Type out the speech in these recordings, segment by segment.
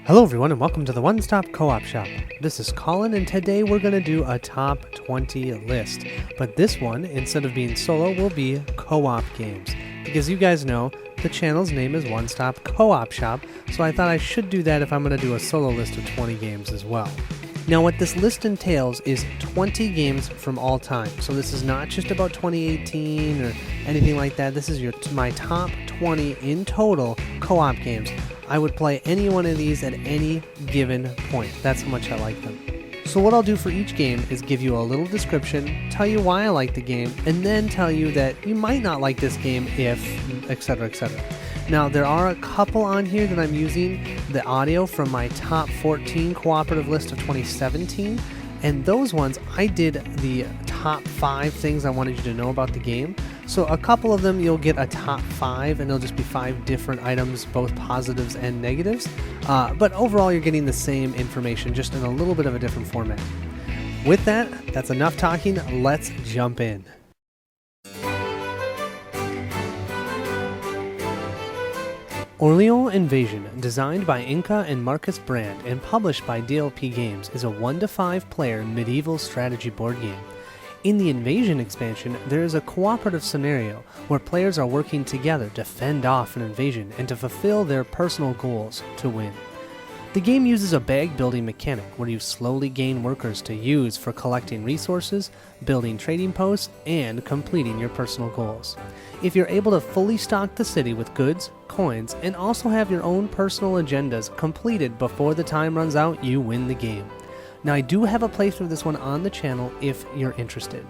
Hello everyone and welcome to the One Stop Co-op Shop. This is Colin and today we're going to do a top 20 list. But this one, instead of being solo, will be co-op games. Because you guys know, the channel's name is One Stop Co-op Shop, so I thought I should do that if I'm going to do a solo list of 20 games as well. Now what this list entails is 20 games from all time. So this is not just about 2018 or anything like that. This is my top 20 in total co-op games. I would play any one of these at any given point. That's how much I like them. So what I'll do for each game is give you a little description, tell you why I like the game, and then tell you that you might not like this game if, etc., etc. Now there are a couple on here that I'm using the audio from my top 14 cooperative list of 2017, and those ones I did the top 5 things I wanted you to know about the game. So a couple of them you'll get a top 5 and it'll just be 5 different items, both positives and negatives. But overall you're getting the same information, just in a little bit of a different format. With that, that's enough talking, let's jump in. Orleans Invasion, designed by Inca and Marcus Brand and published by DLP Games, is a 1-to-5 player medieval strategy board game. In the Invasion expansion, there is a cooperative scenario where players are working together to fend off an invasion and to fulfill their personal goals to win. The game uses a bag building mechanic where you slowly gain workers to use for collecting resources, building trading posts, and completing your personal goals. If you're able to fully stock the city with goods, coins, and also have your own personal agendas completed before the time runs out, you win the game. Now I do have a playthrough of this one on the channel if you're interested.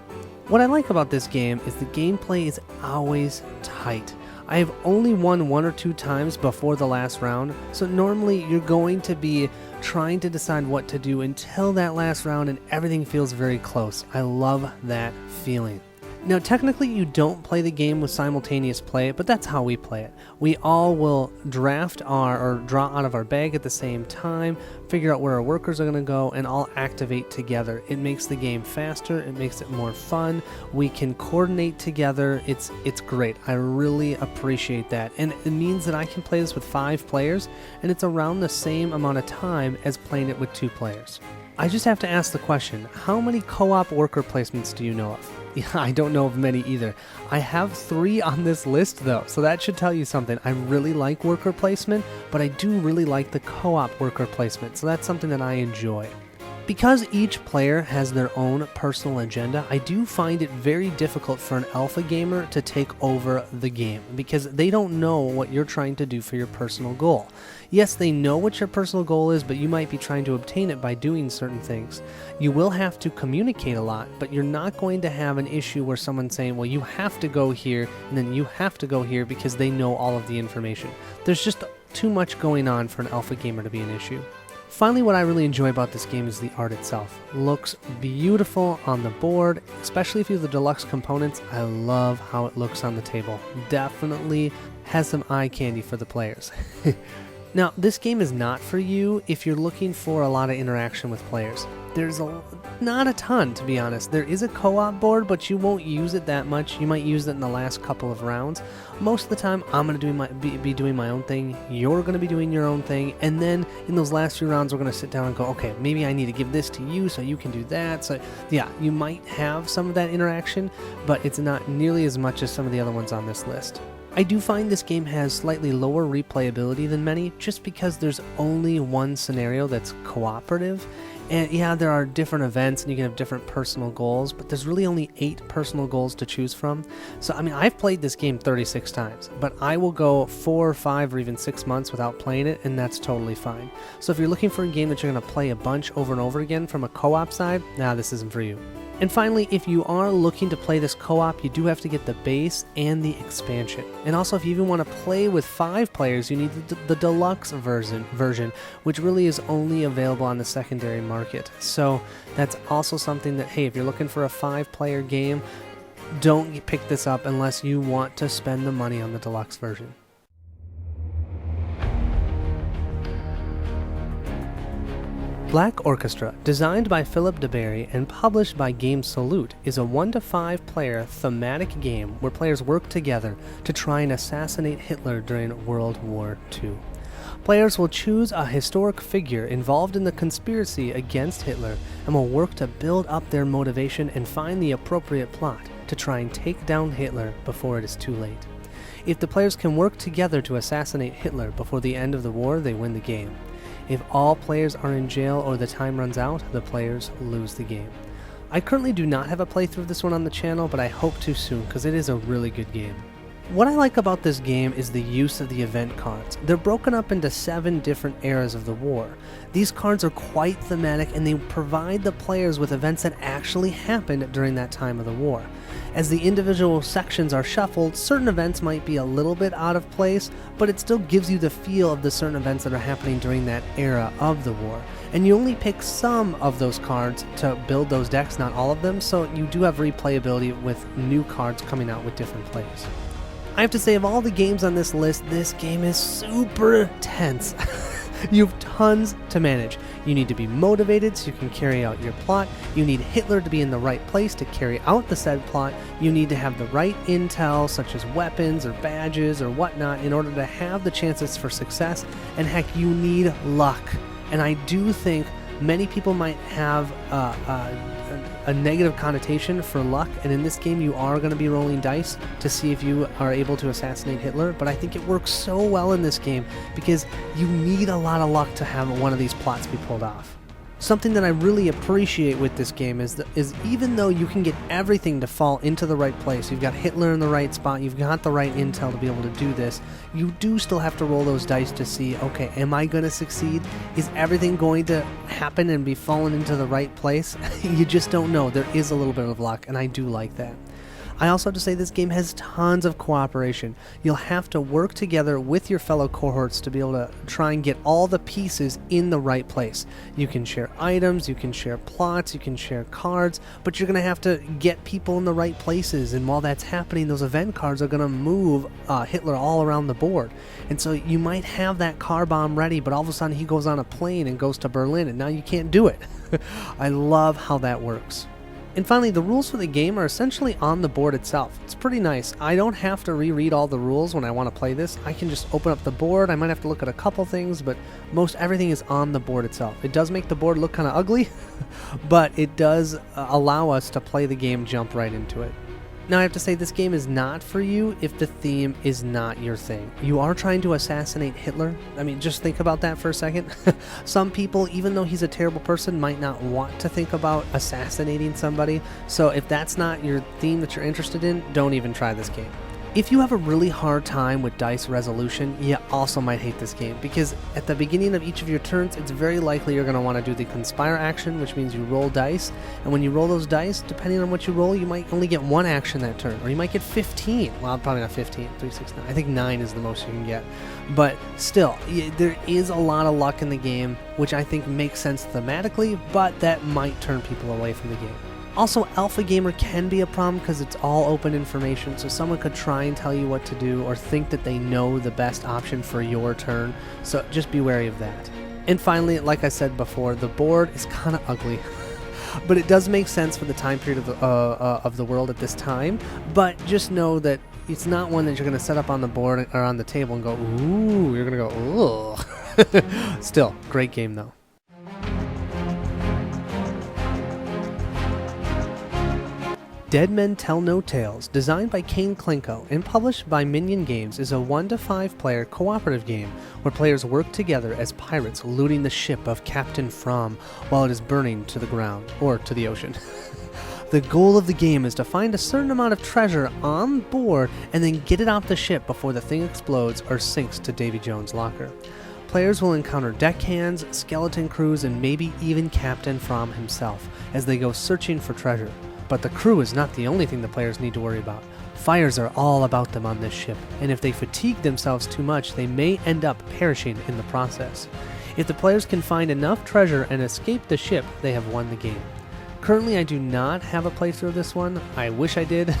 What I like about this game is the gameplay is always tight. I have only won 1 or 2 times before the last round, so normally you're going to be trying to decide what to do until that last round and everything feels very close. I love that feeling. Now technically you don't play the game with simultaneous play, but that's how we play it. We all will draft or draw out of our bag at the same time, figure out where our workers are going to go, and all activate together. It makes the game faster, it makes it more fun, we can coordinate together, it's great. I really appreciate that, and it means that I can play this with 5 players, and it's around the same amount of time as playing it with 2 players. I just have to ask the question, how many co-op worker placements do you know of? Yeah, I don't know of many either. I have 3 on this list though, so that should tell you something. I really like worker placement, but I do really like the co-op worker placement, so that's something that I enjoy. Because each player has their own personal agenda, I do find it very difficult for an alpha gamer to take over the game, because they don't know what you're trying to do for your personal goal. Yes, they know what your personal goal is, but you might be trying to obtain it by doing certain things. You will have to communicate a lot, but you're not going to have an issue where someone's saying, well, you have to go here, and then you have to go here because they know all of the information. There's just too much going on for an alpha gamer to be an issue. Finally, what I really enjoy about this game is the art itself. It looks beautiful on the board, especially if you have the deluxe components. I love how it looks on the table. Definitely has some eye candy for the players. Now, this game is not for you if you're looking for a lot of interaction with players. There's not a ton, to be honest. There is a co-op board, but you won't use it that much. You might use it in the last couple of rounds. Most of the time, I'm going to be doing my own thing. You're going to be doing your own thing. And then in those last few rounds, we're going to sit down and go, okay, maybe I need to give this to you so you can do that. So yeah, you might have some of that interaction, but it's not nearly as much as some of the other ones on this list. I do find this game has slightly lower replayability than many, just because there's only one scenario that's cooperative. And yeah, there are different events and you can have different personal goals, but there's really only 8 personal goals to choose from. So, I mean, I've played this game 36 times, but I will go 4 or 5 or even 6 months without playing it, and that's totally fine. So if you're looking for a game that you're going to play a bunch over and over again from a co-op side, this isn't for you. And finally, if you are looking to play this co-op, you do have to get the base and the expansion. And also, if you even want to play with 5 players, you need the deluxe version, which really is only available on the secondary market. So that's also something that, hey, if you're looking for a 5-player game, don't pick this up unless you want to spend the money on the deluxe version. Black Orchestra, designed by Philip DeBerry and published by Game Salute, is a 1-to-5 player thematic game where players work together to try and assassinate Hitler during World War II. Players will choose a historic figure involved in the conspiracy against Hitler and will work to build up their motivation and find the appropriate plot to try and take down Hitler before it is too late. If the players can work together to assassinate Hitler before the end of the war, they win the game. If all players are in jail or the time runs out, the players lose the game. I currently do not have a playthrough of this one on the channel, but I hope to soon because it is a really good game. What I like about this game is the use of the event cards. They're broken up into 7 different eras of the war. These cards are quite thematic and they provide the players with events that actually happened during that time of the war. As the individual sections are shuffled, certain events might be a little bit out of place, but it still gives you the feel of the certain events that are happening during that era of the war. And you only pick some of those cards to build those decks, not all of them, so you do have replayability with new cards coming out with different plays. I have to say, of all the games on this list, this game is super tense. You have tons to manage. You need to be motivated so you can carry out your plot. You need Hitler to be in the right place to carry out the said plot. You need to have the right intel, such as weapons or badges or whatnot, in order to have the chances for success. And heck, you need luck. And I do think many people might have a negative connotation for luck, and in this game you are going to be rolling dice to see if you are able to assassinate Hitler, but I think it works so well in this game because you need a lot of luck to have one of these plots be pulled off. Something that I really appreciate with this game is even though you can get everything to fall into the right place, you've got Hitler in the right spot, you've got the right intel to be able to do this, you do still have to roll those dice to see, okay, am I going to succeed? Is everything going to happen and be fallen into the right place? You just don't know. There is a little bit of luck, and I do like that. I also have to say this game has tons of cooperation. You'll have to work together with your fellow cohorts to be able to try and get all the pieces in the right place. You can share items, you can share plots, you can share cards, but you're going to have to get people in the right places, and while that's happening, those event cards are going to move Hitler all around the board. And so you might have that car bomb ready, but all of a sudden he goes on a plane and goes to Berlin, and now you can't do it. I love how that works. And finally, the rules for the game are essentially on the board itself. It's pretty nice. I don't have to reread all the rules when I want to play this. I can just open up the board. I might have to look at a couple things, but most everything is on the board itself. It does make the board look kind of ugly, but it does allow us to play the game, jump right into it. Now, I have to say, this game is not for you if the theme is not your thing. You are trying to assassinate Hitler. I mean, just think about that for a second. Some people, even though he's a terrible person, might not want to think about assassinating somebody. So if that's not your theme that you're interested in, don't even try this game. If you have a really hard time with dice resolution, you also might hate this game, because at the beginning of each of your turns, it's very likely you're going to want to do the conspire action, which means you roll dice, and when you roll those dice, depending on what you roll, you might only get 1 action that turn, or you might get 15. Well, probably not 15, 3, 6, 9. I think 9 is the most you can get. But still, there is a lot of luck in the game, which I think makes sense thematically, but that might turn people away from the game. Also, alpha gamer can be a problem because it's all open information, so someone could try and tell you what to do or think that they know the best option for your turn, so just be wary of that. And finally, like I said before, the board is kind of ugly, but it does make sense for the time period of the world at this time, but just know that it's not one that you're going to set up on the board or on the table and go, ooh, you're going to go, ugh. Still, great game though. Dead Men Tell No Tales, designed by Kane Klinko and published by Minion Games, is a 1 to 5 player cooperative game where players work together as pirates looting the ship of Captain Fromm while it is burning to the ground, or to the ocean. The goal of the game is to find a certain amount of treasure on board and then get it off the ship before the thing explodes or sinks to Davy Jones' locker. Players will encounter deckhands, skeleton crews, and maybe even Captain Fromm himself as they go searching for treasure. But the crew is not the only thing the players need to worry about. Fires are all about them on this ship, and if they fatigue themselves too much, they may end up perishing in the process. If the players can find enough treasure and escape the ship, they have won the game. Currently, I do not have a playthrough of this one. I wish I did.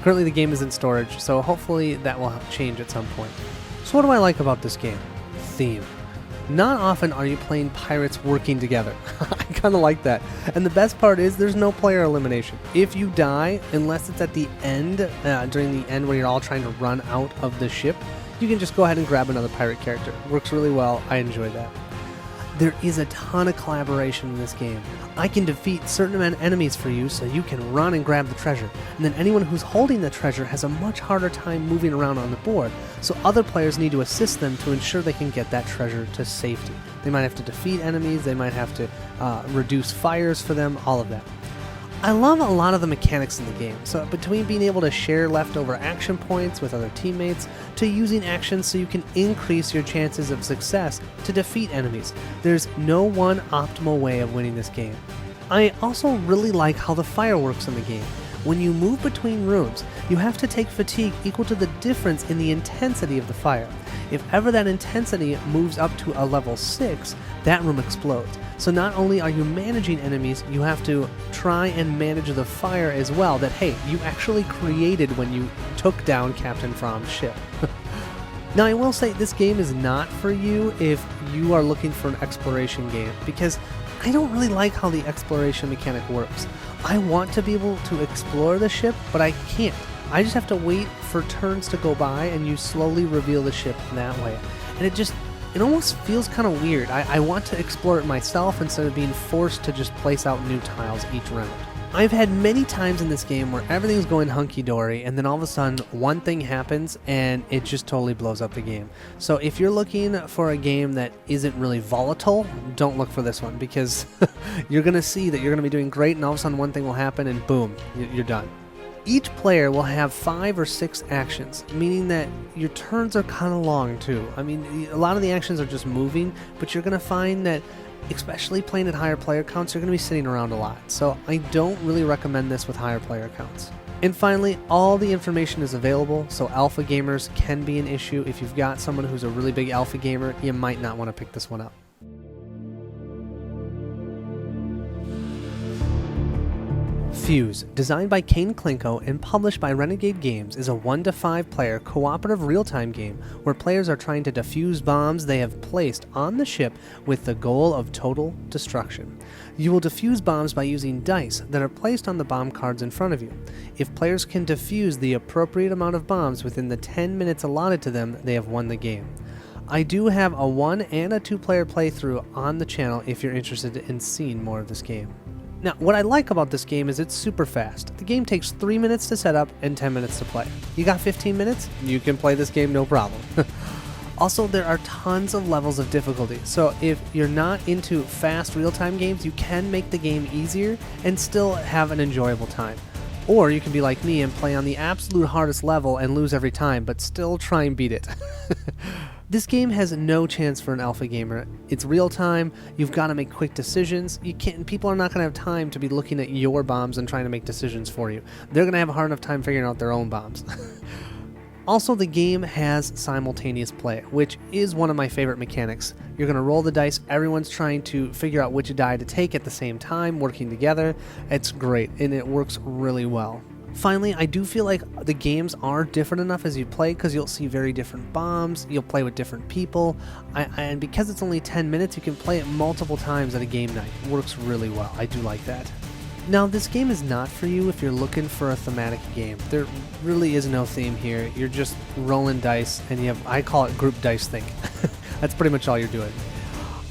Currently, the game is in storage, so hopefully that will change at some point. So what do I like about this game? Theme. Not often are you playing pirates working together. I kind of like that. And the best part is there's no player elimination. If you die, unless it's at the end, during the end where you're all trying to run out of the ship, you can just go ahead and grab another pirate character. Works really well. I enjoy that. There is a ton of collaboration in this game. I can defeat certain enemies for you so you can run and grab the treasure, and then anyone who's holding the treasure has a much harder time moving around on the board, so other players need to assist them to ensure they can get that treasure to safety. They might have to defeat enemies, they might have to reduce fires for them, all of that. I love a lot of the mechanics in the game, so between being able to share leftover action points with other teammates, to using actions so you can increase your chances of success to defeat enemies, there's no one optimal way of winning this game. I also really like how the fire works in the game. When you move between rooms, you have to take fatigue equal to the difference in the intensity of the fire. If ever that intensity moves up to a level 6, that room explodes. So not only are you managing enemies, you have to try and manage the fire as well that, hey, you actually created when you took down Captain Fromm's ship. Now, I will say this game is not for you if you are looking for an exploration game, because I don't really like how the exploration mechanic works. I want to be able to explore the ship, but I can't. I just have to wait for turns to go by, and you slowly reveal the ship that way. And it almost feels kind of weird. I want to explore it myself instead of being forced to just place out new tiles each round. I've had many times in this game where everything's going hunky-dory, and then all of a sudden one thing happens and it just totally blows up the game. So if you're looking for a game that isn't really volatile, don't look for this one, because you're going to see that you're going to be doing great and all of a sudden one thing will happen and boom, you're done. Each player will have 5 or 6 actions, meaning that your turns are kind of long too. I mean, a lot of the actions are just moving, but you're going to find that, especially playing at higher player counts, you're going to be sitting around a lot. So I don't really recommend this with higher player counts. And finally, all the information is available, so alpha gamers can be an issue. If you've got someone who's a really big alpha gamer, you might not want to pick this one up. Fuse, designed by Kane Klinko and published by Renegade Games, is a 1-to-5 player cooperative real-time game where players are trying to defuse bombs they have placed on the ship with the goal of total destruction. You will defuse bombs by using dice that are placed on the bomb cards in front of you. If players can defuse the appropriate amount of bombs within the 10 minutes allotted to them, they have won the game. I do have a 1 and a 2-player playthrough on the channel if you're interested in seeing more of this game. Now, what I like about this game is it's super fast. The game takes 3 minutes to set up and 10 minutes to play. You got 15 minutes? You can play this game no problem. Also, there are tons of levels of difficulty, so if you're not into fast real-time games, you can make the game easier and still have an enjoyable time. Or you can be like me and play on the absolute hardest level and lose every time, but still try and beat it. This game has no chance for an alpha gamer. It's real time, you've got to make quick decisions. People are not going to have time to be looking at your bombs and trying to make decisions for you. They're going to have a hard enough time figuring out their own bombs. Also, the game has simultaneous play, which is one of my favorite mechanics. You're going to roll the dice, everyone's trying to figure out which die to take at the same time, working together. It's great, and it works really well. Finally, I do feel like the games are different enough as you play, because you'll see very different bombs, you'll play with different people, and because it's only 10 minutes, you can play it multiple times at a game night. It works really well. I do like that. Now, this game is not for you if you're looking for a thematic game. There really is no theme here. You're just rolling dice, and I call it group dice think. That's pretty much all you're doing.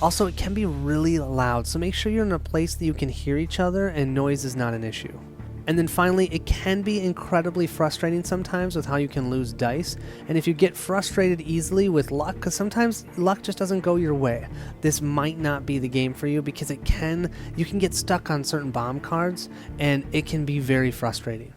Also, it can be really loud, so make sure you're in a place that you can hear each other and noise is not an issue. And then finally, it can be incredibly frustrating sometimes with how you can lose dice, and if you get frustrated easily with luck, because sometimes luck just doesn't go your way, this might not be the game for you, because you can get stuck on certain bomb cards, and it can be very frustrating.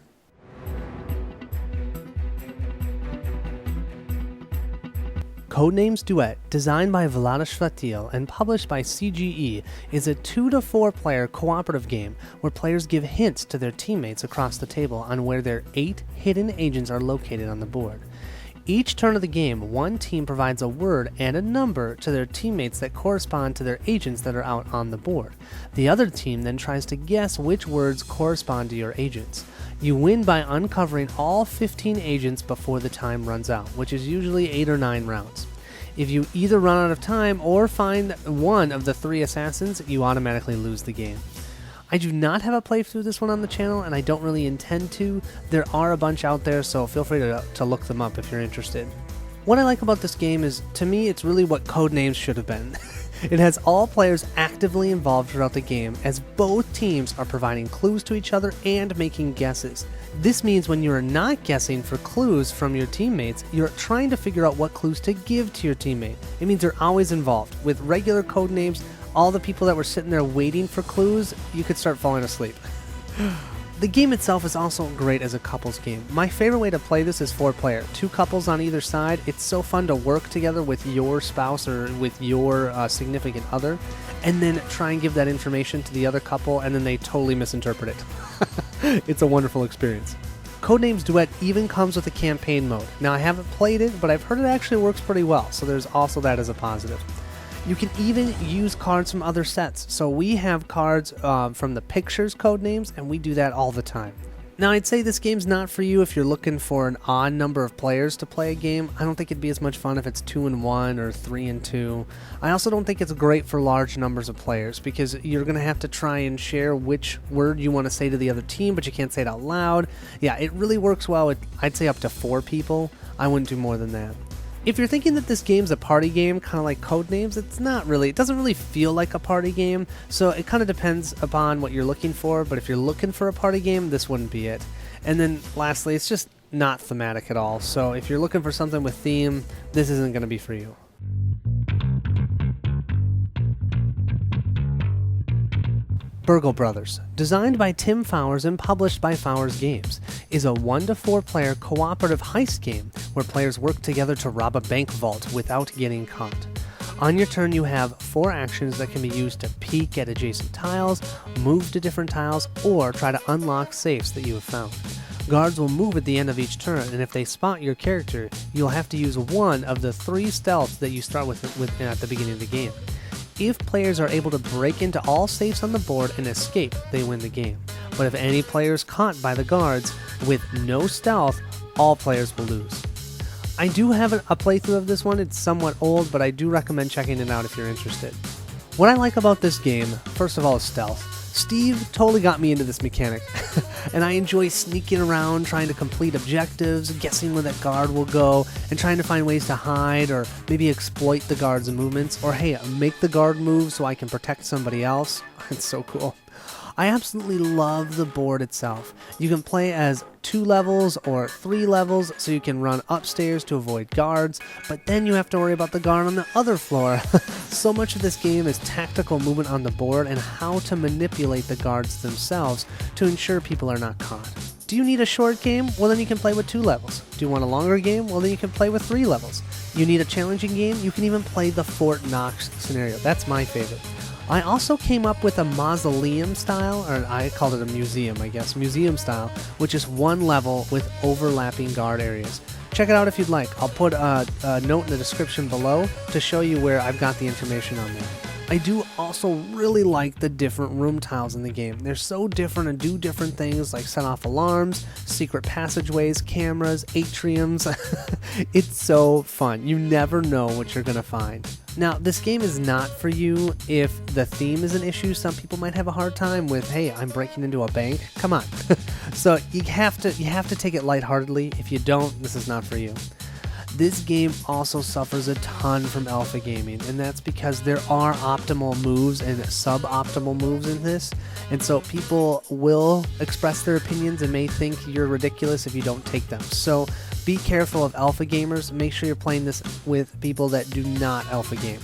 Codenames Duet, designed by Vladish Vatil and published by CGE, is a 2-to-4 player cooperative game where players give hints to their teammates across the table on where their 8 hidden agents are located on the board. Each turn of the game, one team provides a word and a number to their teammates that correspond to their agents that are out on the board. The other team then tries to guess which words correspond to your agents. You win by uncovering all 15 agents before the time runs out, which is usually 8 or 9 rounds. If you either run out of time or find one of the 3 assassins, you automatically lose the game. I do not have a playthrough of this one on the channel, and I don't really intend to. There are a bunch out there, so feel free to look them up if you're interested. What I like about this game is, to me, it's really what Codenames should have been. It has all players actively involved throughout the game, as both teams are providing clues to each other and making guesses. This means when you are not guessing for clues from your teammates, you're trying to figure out what clues to give to your teammate. It means they're always involved. With regular Codenames, all the people that were sitting there waiting for clues, you could start falling asleep. The game itself is also great as a couples game. My favorite way to play this is 4-player. 2 couples on either side. It's so fun to work together with your spouse or with your significant other, and then try and give that information to the other couple, and then they totally misinterpret it. It's a wonderful experience. Codenames Duet even comes with a campaign mode. Now, I haven't played it, but I've heard it actually works pretty well, so there's also that as a positive. You can even use cards from other sets. So we have cards from the Pictures Codenames, and we do that all the time. Now, I'd say this game's not for you if you're looking for an odd number of players to play a game. I don't think it'd be as much fun if it's 2-1 or 3-2. I also don't think it's great for large numbers of players, because you're going to have to try and share which word you want to say to the other team, but you can't say it out loud. Yeah, it really works well with, I'd say, up to 4 people. I wouldn't do more than that. If you're thinking that this game's a party game, kind of like Codenames, it's not really. It doesn't really feel like a party game, so it kind of depends upon what you're looking for, but if you're looking for a party game, this wouldn't be it. And then lastly, it's just not thematic at all, so if you're looking for something with theme, this isn't going to be for you. Burgle Brothers, designed by Tim Fowers and published by Fowers Games, is a 1-to-4 player cooperative heist game where players work together to rob a bank vault without getting caught. On your turn, you have 4 actions that can be used to peek at adjacent tiles, move to different tiles, or try to unlock safes that you have found. Guards will move at the end of each turn, and if they spot your character, you'll have to use one of the 3 stealths that you start with at the beginning of the game. If players are able to break into all safes on the board and escape, they win the game. But if any player is caught by the guards with no stealth, all players will lose. I do have a playthrough of this one. It's somewhat old, but I do recommend checking it out if you're interested. What I like about this game, first of all, is stealth. Steve totally got me into this mechanic, and I enjoy sneaking around, trying to complete objectives, guessing where that guard will go, and trying to find ways to hide or maybe exploit the guard's movements, or hey, make the guard move so I can protect somebody else. It's so cool. I absolutely love the board itself. You can play as 2 levels or 3 levels, so you can run upstairs to avoid guards, but then you have to worry about the guard on the other floor. So much of this game is tactical movement on the board and how to manipulate the guards themselves to ensure people are not caught. Do you need a short game? Well, then you can play with 2 levels. Do you want a longer game? Well, then you can play with 3 levels. You need a challenging game? You can even play the Fort Knox scenario. That's my favorite. I also came up with a mausoleum style, or I called it a museum, I guess, museum style, which is 1 level with overlapping guard areas. Check it out if you'd like. I'll put a note in the description below to show you where I've got the information on there. I do also really like the different room tiles in the game. They're so different and do different things like set off alarms, secret passageways, cameras, atriums. It's so fun. You never know what you're going to find. Now, this game is not for you if the theme is an issue. Some people might have a hard time with, hey, I'm breaking into a bank. Come on. So you have to take it lightheartedly. If you don't, this is not for you. This game also suffers a ton from alpha gaming, and that's because there are optimal moves and suboptimal moves in this, and so people will express their opinions and may think you're ridiculous if you don't take them. So be careful of alpha gamers. Make sure you're playing this with people that do not alpha game.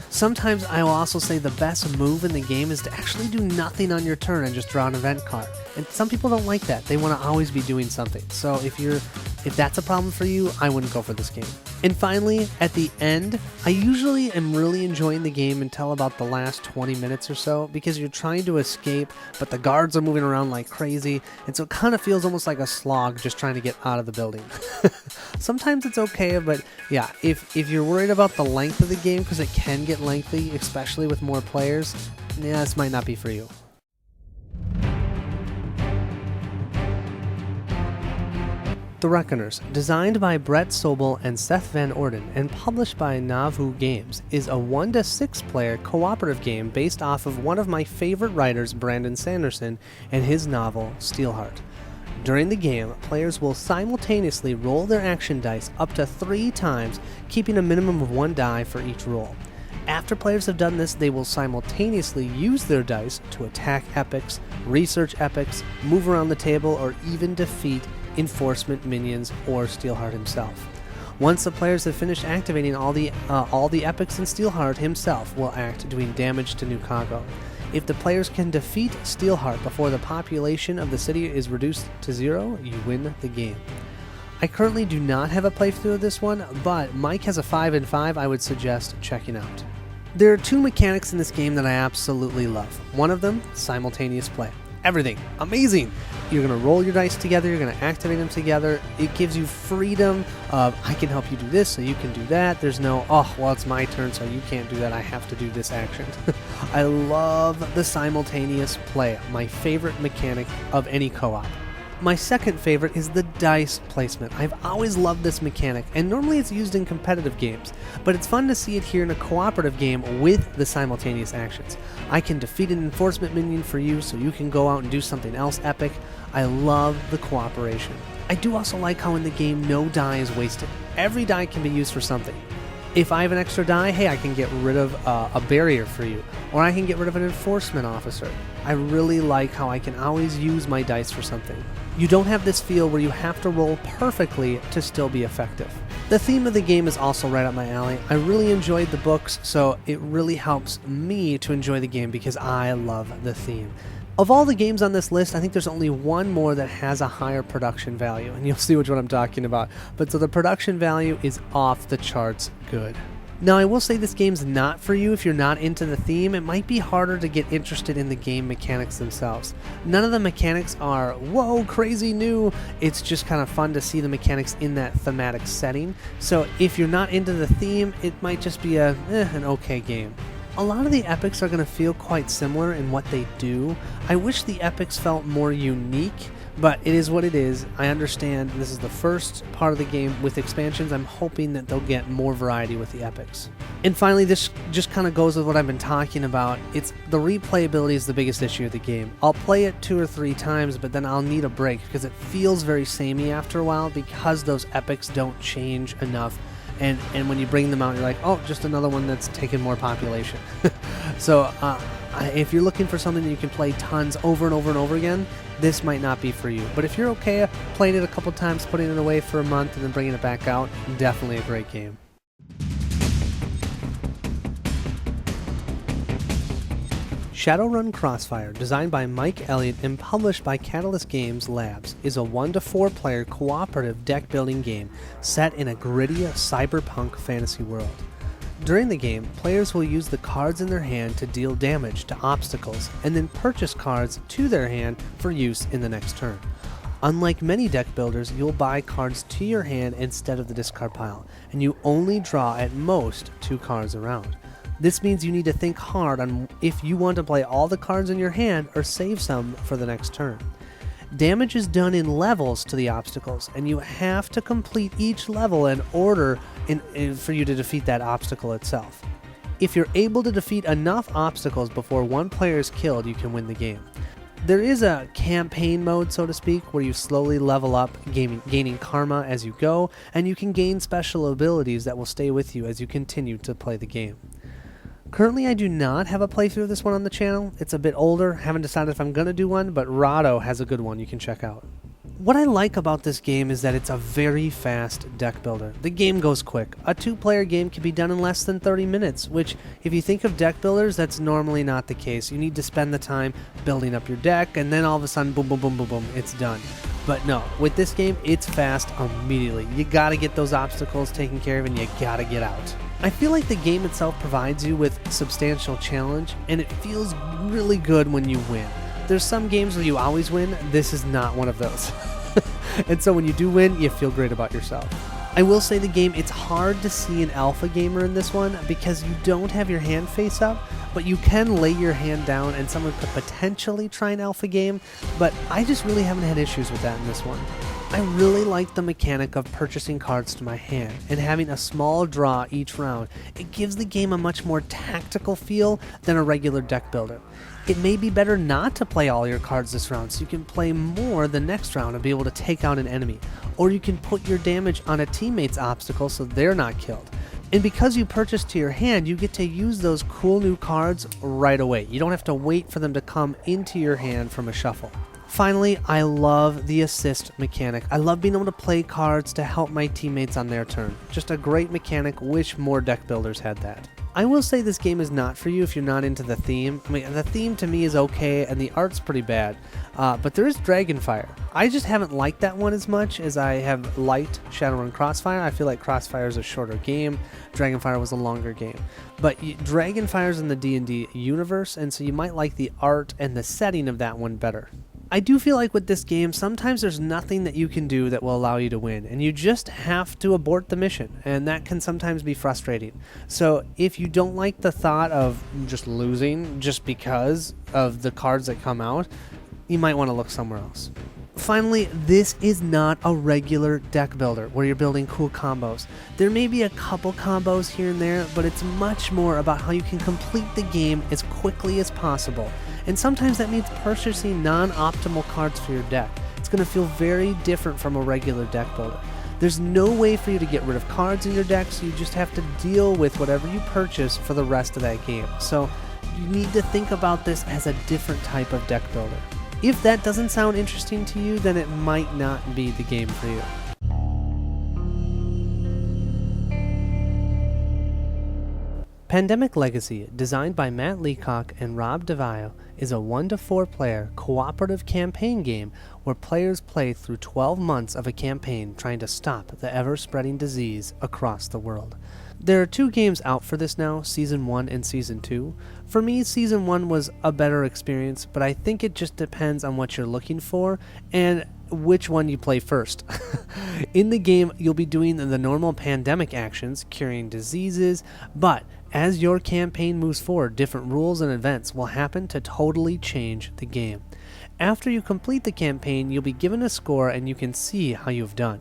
Sometimes I will also say the best move in the game is to actually do nothing on your turn and just draw an event card. And some people don't like that. They want to always be doing something. So if that's a problem for you, I wouldn't go for this game. And finally, at the end, I usually am really enjoying the game until about the last 20 minutes or so, because you're trying to escape, but the guards are moving around like crazy, and so it kind of feels almost like a slog just trying to get out of the building. Sometimes it's okay, but yeah, if you're worried about the length of the game, because it can get lengthy, especially with more players, yeah, this might not be for you. The Reckoners, designed by Brett Sobel and Seth Van Orden and published by Nauvoo Games, is a 1-to-6 player cooperative game based off of one of my favorite writers, Brandon Sanderson, and his novel, Steelheart. During the game, players will simultaneously roll their action dice up to 3 times, keeping a minimum of 1 die for each roll. After players have done this, they will simultaneously use their dice to attack epics, research epics, move around the table, or even defeat enforcement minions or Steelheart himself. Once the players have finished activating all the epics, and Steelheart himself will act, doing damage to Nukago. If the players can defeat Steelheart before the population of the city is reduced to 0, you win the game. I currently do not have a playthrough of this one, but Mike has a 5 and 5 I would suggest checking out. There are 2 mechanics in this game that I absolutely love. One of them, simultaneous play. Everything. Amazing! You're going to roll your dice together, you're going to activate them together. It gives you freedom of, I can help you do this, so you can do that. There's no, oh, well, it's my turn, so you can't do that, I have to do this action. I love the simultaneous play, my favorite mechanic of any co-op. My second favorite is the dice placement. I've always loved this mechanic, and normally it's used in competitive games, but it's fun to see it here in a cooperative game with the simultaneous actions. I can defeat an enforcement minion for you so you can go out and do something else epic. I love the cooperation. I do also like how in the game no die is wasted. Every die can be used for something. If I have an extra die, hey, I can get rid of a barrier for you, or I can get rid of an enforcement officer. I really like how I can always use my dice for something. You don't have this feel where you have to roll perfectly to still be effective. The theme of the game is also right up my alley. I really enjoyed the books, so it really helps me to enjoy the game because I love the theme. Of all the games on this list, I think there's only one more that has a higher production value, and you'll see which one I'm talking about. But so the production value is off the charts good. Now, I will say this game's not for you if you're not into the theme. It might be harder to get interested in the game mechanics themselves. None of the mechanics are, whoa, crazy new. It's just kind of fun to see the mechanics in that thematic setting. So if you're not into the theme, it might just be an okay game. A lot of the epics are going to feel quite similar in what they do. I wish the epics felt more unique, but it is what it is. I understand this is the first part of the game. With expansions, I'm hoping that they'll get more variety with the epics. And finally, this just kind of goes with what I've been talking about. It's the replayability is the biggest issue of the game. I'll play it 2 or 3 times, but then I'll need a break because it feels very samey after a while because those epics don't change enough. And when you bring them out, you're like, oh, just another one that's taken more population. So if you're looking for something that you can play tons over and over and over again, this might not be for you. But if you're okay playing it a couple times, putting it away for a month, and then bringing it back out, definitely a great game. Shadowrun Crossfire, designed by Mike Elliott and published by Catalyst Games Labs, is a 1 to 4 player cooperative deck-building game set in a gritty cyberpunk fantasy world. During the game, players will use the cards in their hand to deal damage to obstacles, and then purchase cards to their hand for use in the next turn. Unlike many deck builders, you'll buy cards to your hand instead of the discard pile, and you only draw at most 2 cards around. This means you need to think hard on if you want to play all the cards in your hand or save some for the next turn. Damage is done in levels to the obstacles, and you have to complete each level in order for you to defeat that obstacle itself. If you're able to defeat enough obstacles before one player is killed, you can win the game. There is a campaign mode, so to speak, where you slowly level up, gaining karma as you go, and you can gain special abilities that will stay with you as you continue to play the game. Currently, I do not have a playthrough of this one on the channel. It's a bit older, haven't decided if I'm going to do one, but Rado has a good one you can check out. What I like about this game is that it's a very fast deck builder. The game goes quick. A 2-player game can be done in less than 30 minutes, which, if you think of deck builders, that's normally not the case. You need to spend the time building up your deck, and then all of a sudden, boom, boom, boom, boom, boom, it's done. But no, with this game, it's fast immediately. You gotta get those obstacles taken care of, and you gotta get out. I feel like the game itself provides you with substantial challenge, and it feels really good when you win. There's some games where you always win. This is not one of those. And so when you do win, you feel great about yourself. I will say the game, it's hard to see an alpha gamer in this one because you don't have your hand face up, but you can lay your hand down and someone could potentially try an alpha game, but I just really haven't had issues with that in this one. I really like the mechanic of purchasing cards to my hand and having a small draw each round. It gives the game a much more tactical feel than a regular deck builder. It may be better not to play all your cards this round so you can play more the next round and be able to take out an enemy. Or you can put your damage on a teammate's obstacle so they're not killed. And because you purchase to your hand, you get to use those cool new cards right away. You don't have to wait for them to come into your hand from a shuffle. Finally, I love the assist mechanic. I love being able to play cards to help my teammates on their turn. Just a great mechanic, wish more deck builders had that. I will say this game is not for you if you're not into the theme. I mean, the theme to me is okay and the art's pretty bad, but there is Dragonfire. I just haven't liked that one as much as I have liked Shadowrun Crossfire. I feel like Crossfire is a shorter game, Dragonfire was a longer game. But Dragonfire's in the D&D universe, and so you might like the art and the setting of that one better. I do feel like with this game, sometimes there's nothing that you can do that will allow you to win, and you just have to abort the mission, and that can sometimes be frustrating. So if you don't like the thought of just losing just because of the cards that come out, you might want to look somewhere else. Finally, this is not a regular deck builder where you're building cool combos. There may be a couple combos here and there, but it's much more about how you can complete the game as quickly as possible. And sometimes that means purchasing non-optimal cards for your deck. It's going to feel very different from a regular deck builder. There's no way for you to get rid of cards in your deck, so you just have to deal with whatever you purchase for the rest of that game. So you need to think about this as a different type of deck builder. If that doesn't sound interesting to you, then it might not be the game for you. Pandemic Legacy, designed by Matt Leacock and Rob DeVio, is a 1-to-4 player cooperative campaign game where players play through 12 months of a campaign trying to stop the ever-spreading disease across the world. There are 2 games out for this now, Season 1 and Season 2. For me, Season 1 was a better experience, but I think it just depends on what you're looking for and which one you play first. In the game, you'll be doing the normal pandemic actions, curing diseases, but as your campaign moves forward, different rules and events will happen to totally change the game. After you complete the campaign, you'll be given a score and you can see how you've done.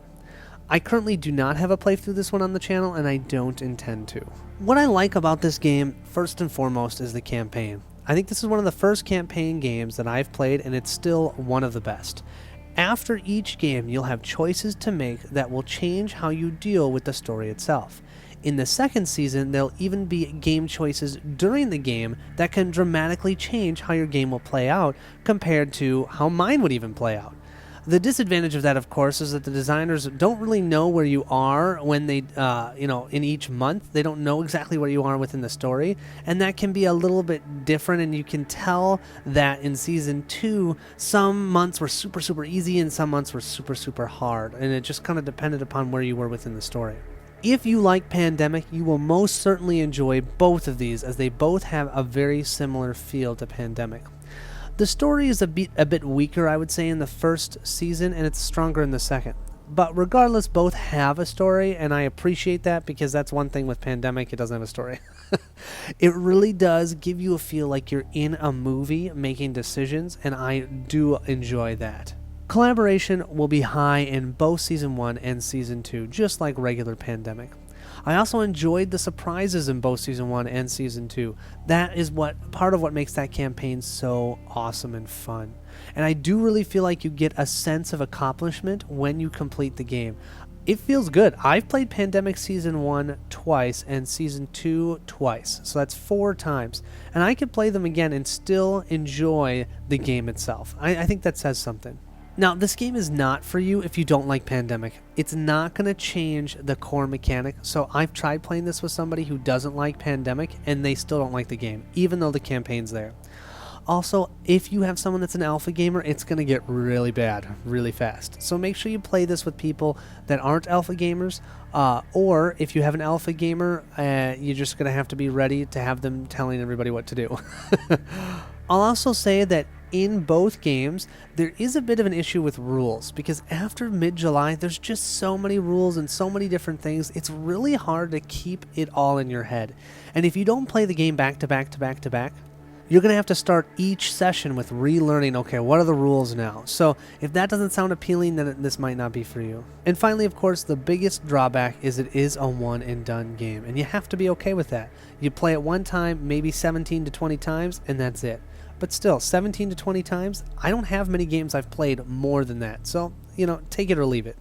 I currently do not have a playthrough this one on the channel, and I don't intend to. What I like about this game, first and foremost, is the campaign. I think this is one of the first campaign games that I've played, and it's still one of the best. After each game, you'll have choices to make that will change how you deal with the story itself. In the second season, there'll even be game choices during the game that can dramatically change how your game will play out compared to how mine would even play out. The disadvantage of that, of course, is that the designers don't really know where you are when they, in each month. They don't know exactly where you are within the story, and that can be a little bit different, and you can tell that in Season 2, some months were super, super easy, and some months were super, super hard, and it just kind of depended upon where you were within the story. If you like Pandemic, you will most certainly enjoy both of these, as they both have a very similar feel to Pandemic. The story is a bit weaker, I would say, in the first season, and it's stronger in the second. But regardless, both have a story, and I appreciate that because that's one thing with Pandemic, it doesn't have a story. It really does give you a feel like you're in a movie making decisions, and I do enjoy that. Collaboration will be high in both Season 1 and Season 2, just like regular Pandemic. I also enjoyed the surprises in both Season 1 and Season 2. That is part of what makes that campaign so awesome and fun. And I do really feel like you get a sense of accomplishment when you complete the game. It feels good. I've played Pandemic Season 1 twice and Season 2 twice, so that's 4 times. And I could play them again and still enjoy the game itself. I think that says something. Now, this game is not for you if you don't like Pandemic. It's not going to change the core mechanic, so I've tried playing this with somebody who doesn't like Pandemic, and they still don't like the game, even though the campaign's there. Also, if you have someone that's an alpha gamer, it's going to get really bad really fast. So make sure you play this with people that aren't alpha gamers, or if you have an alpha gamer, you're just going to have to be ready to have them telling everybody what to do. I'll also say that in both games, there is a bit of an issue with rules, because after mid-July, there's just so many rules and so many different things, it's really hard to keep it all in your head. And if you don't play the game back to back to back to back, You're going to have to start each session with relearning, okay, what are the rules now? So if that doesn't sound appealing, then this might not be for you. And finally, of course, the biggest drawback is it is a one and done game, and you have to be okay with that. You play it one time, maybe 17 to 20 times, and that's it. But still, 17 to 20 times, I don't have many games I've played more than that. So, take it or leave it.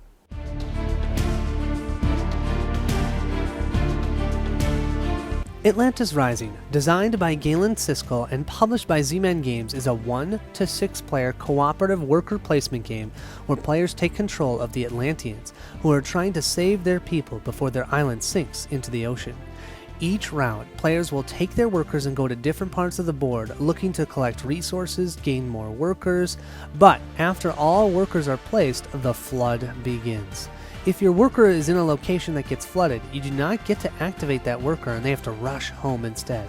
Atlantis Rising, designed by Galen Siskel and published by Z-Man Games, is a 1 to 6 player cooperative worker placement game where players take control of the Atlanteans, who are trying to save their people before their island sinks into the ocean. Each round, players will take their workers and go to different parts of the board looking to collect resources, gain more workers, but after all workers are placed, the flood begins. If your worker is in a location that gets flooded, you do not get to activate that worker and they have to rush home instead.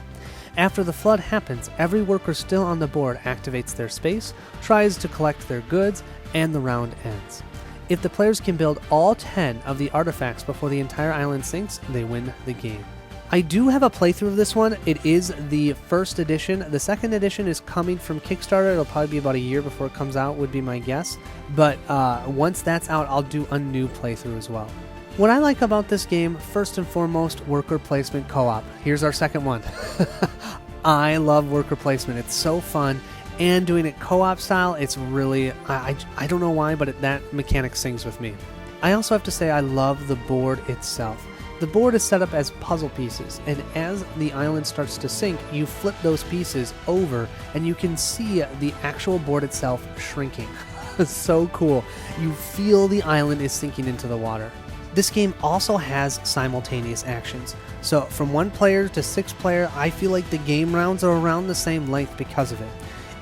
After the flood happens, every worker still on the board activates their space, tries to collect their goods, and the round ends. If the players can build all 10 of the artifacts before the entire island sinks, they win the game. I do have a playthrough of this one. It is the first edition. The second edition is coming from Kickstarter. It'll probably be about a year before it comes out, would be my guess. But once that's out, I'll do a new playthrough as well. What I like about this game, first and foremost, worker placement co-op. Here's our second one. I love worker placement. It's so fun. And doing it co-op style, it's really, I don't know why, but that mechanic sings with me. I also have to say I love the board itself. The board is set up as puzzle pieces, and as the island starts to sink, you flip those pieces over, and you can see the actual board itself shrinking. So cool. You feel the island is sinking into the water. This game also has simultaneous actions. So from 1 player to 6 player, I feel like the game rounds are around the same length because of it.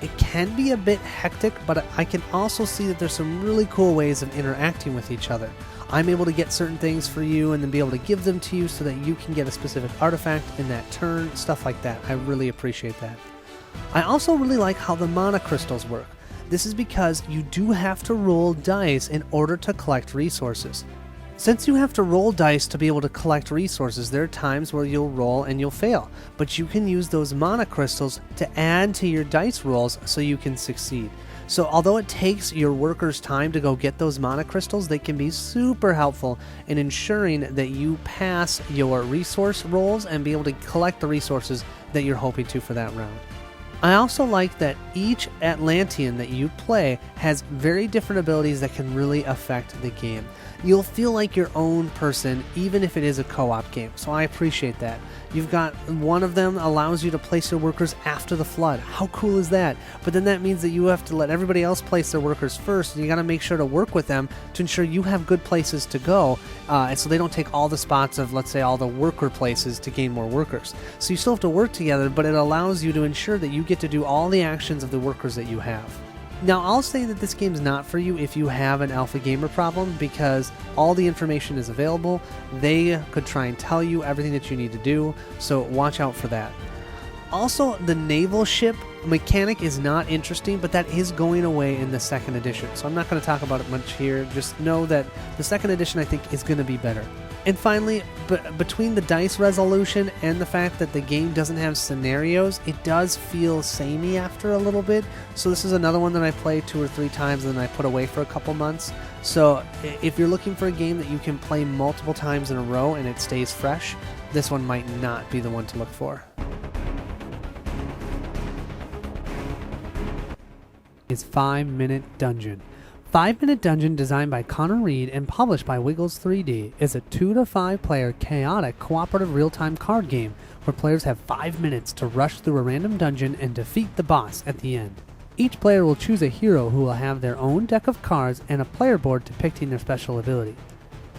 It can be a bit hectic, but I can also see that there's some really cool ways of interacting with each other. I'm able to get certain things for you and then be able to give them to you so that you can get a specific artifact in that turn, stuff like that. I really appreciate that. I also really like how the mana crystals work. This is because you do have to roll dice in order to collect resources. Since you have to roll dice to be able to collect resources, there are times where you'll roll and you'll fail, but you can use those mana crystals to add to your dice rolls so you can succeed. So although it takes your workers time to go get those mana crystals, they can be super helpful in ensuring that you pass your resource rolls and be able to collect the resources that you're hoping to for that round. I also like that each Atlantean that you play has very different abilities that can really affect the game. You'll feel like your own person even if it is a co-op game, so I appreciate that. You've got one of them allows you to place your workers after the flood. How cool is that? But then that means that you have to let everybody else place their workers first, and you got to make sure to work with them to ensure you have good places to go, and so they don't take all the spots of, let's say, all the worker places to gain more workers. So you still have to work together, but it allows you to ensure that you get to do all the actions of the workers that you have. Now, I'll say that this game's not for you if you have an alpha gamer problem, because all the information is available. They could try and tell you everything that you need to do, so watch out for that. Also, the naval ship mechanic is not interesting, but that is going away in the second edition, so I'm not going to talk about it much here. Just know that the second edition, I think, is going to be better. And finally, between the dice resolution and the fact that the game doesn't have scenarios, it does feel samey after a little bit. So this is another one that I played 2 or 3 times and then I put away for a couple months. So if you're looking for a game that you can play multiple times in a row and it stays fresh, this one might not be the one to look for. Is 5-Minute Dungeon. 5-Minute Dungeon, designed by Connor Reed and published by Wiggles 3D, is a 2 to 5 player chaotic cooperative real-time card game where players have 5 minutes to rush through a random dungeon and defeat the boss at the end. Each player will choose a hero who will have their own deck of cards and a player board depicting their special ability.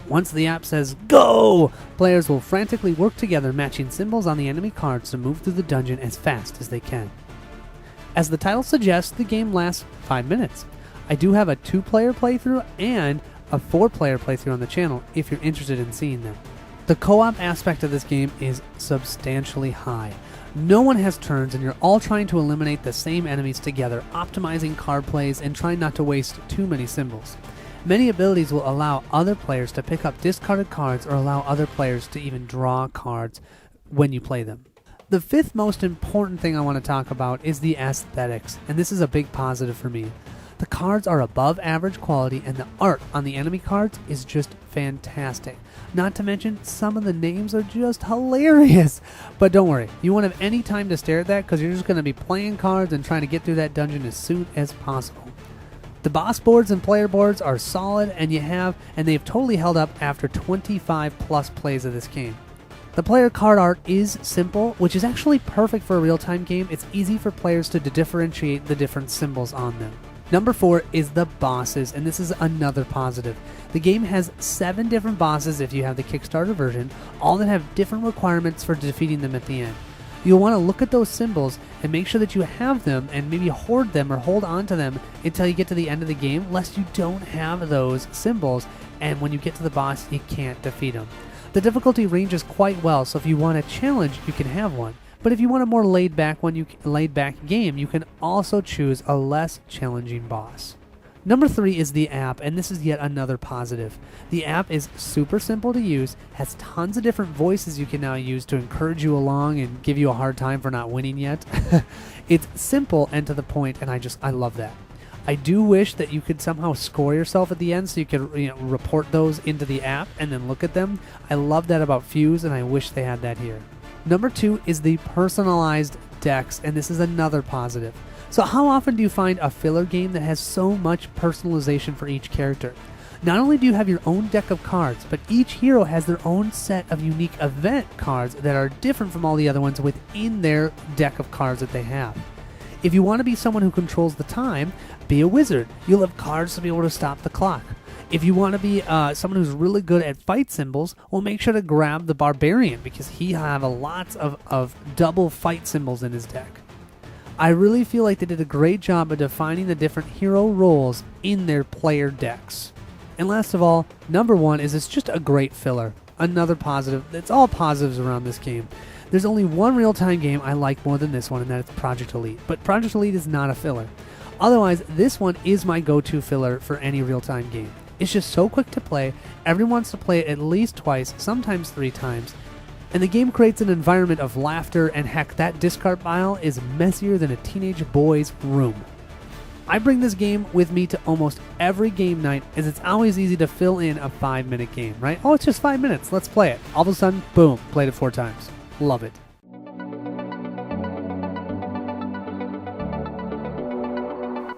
Once the app says go, players will frantically work together, matching symbols on the enemy cards to move through the dungeon as fast as they can. As the title suggests, the game lasts 5 minutes. I do have a 2-player playthrough and a 4-player playthrough on the channel if you're interested in seeing them. The co-op aspect of this game is substantially high. No one has turns and you're all trying to eliminate the same enemies together, optimizing card plays and trying not to waste too many symbols. Many abilities will allow other players to pick up discarded cards or allow other players to even draw cards when you play them. The fifth most important thing I want to talk about is the aesthetics, and this is a big positive for me. The cards are above average quality, and the art on the enemy cards is just fantastic. Not to mention, some of the names are just hilarious. But don't worry, you won't have any time to stare at that because you're just going to be playing cards and trying to get through that dungeon as soon as possible. The boss boards and player boards are solid, and they've totally held up after 25 plus plays of this game. The player card art is simple, which is actually perfect for a real-time game. It's easy for players to differentiate the different symbols on them. Number 4 is the bosses, and this is another positive. The game has 7 different bosses if you have the Kickstarter version, all that have different requirements for defeating them at the end. You'll want to look at those symbols and make sure that you have them and maybe hoard them or hold on to them until you get to the end of the game, lest you don't have those symbols, and when you get to the boss, you can't defeat them. The difficulty ranges quite well, so if you want a challenge, you can have one. But if you want a more laid-back game, you can also choose a less challenging boss. Number 3 is the app, and this is yet another positive. The app is super simple to use, has tons of different voices you can now use to encourage you along and give you a hard time for not winning yet. It's simple and to the point, and I love that. I do wish that you could somehow score yourself at the end so you could report those into the app and then look at them. I love that about Fuse, and I wish they had that here. Number 2 is the personalized decks, and this is another positive. So how often do you find a filler game that has so much personalization for each character? Not only do you have your own deck of cards, but each hero has their own set of unique event cards that are different from all the other ones within their deck of cards that they have. If you want to be someone who controls the time, be a wizard. You'll have cards to be able to stop the clock. If you want to be someone who's really good at fight symbols, well, make sure to grab the barbarian because he has lots of double fight symbols in his deck. I really feel like they did a great job of defining the different hero roles in their player decks. And last of all, number 1 is it's just a great filler. Another positive. It's all positives around this game. There's only one real-time game I like more than this one, and that's Project Elite. But Project Elite is not a filler. Otherwise, this one is my go-to filler for any real-time game. It's just so quick to play, everyone wants to play it at least twice, sometimes 3 times, and the game creates an environment of laughter, and heck, that discard pile is messier than a teenage boy's room. I bring this game with me to almost every game night, as it's always easy to fill in a 5-minute game, right? Oh, it's just 5 minutes, let's play it. All of a sudden, boom, played it 4 times. Love it.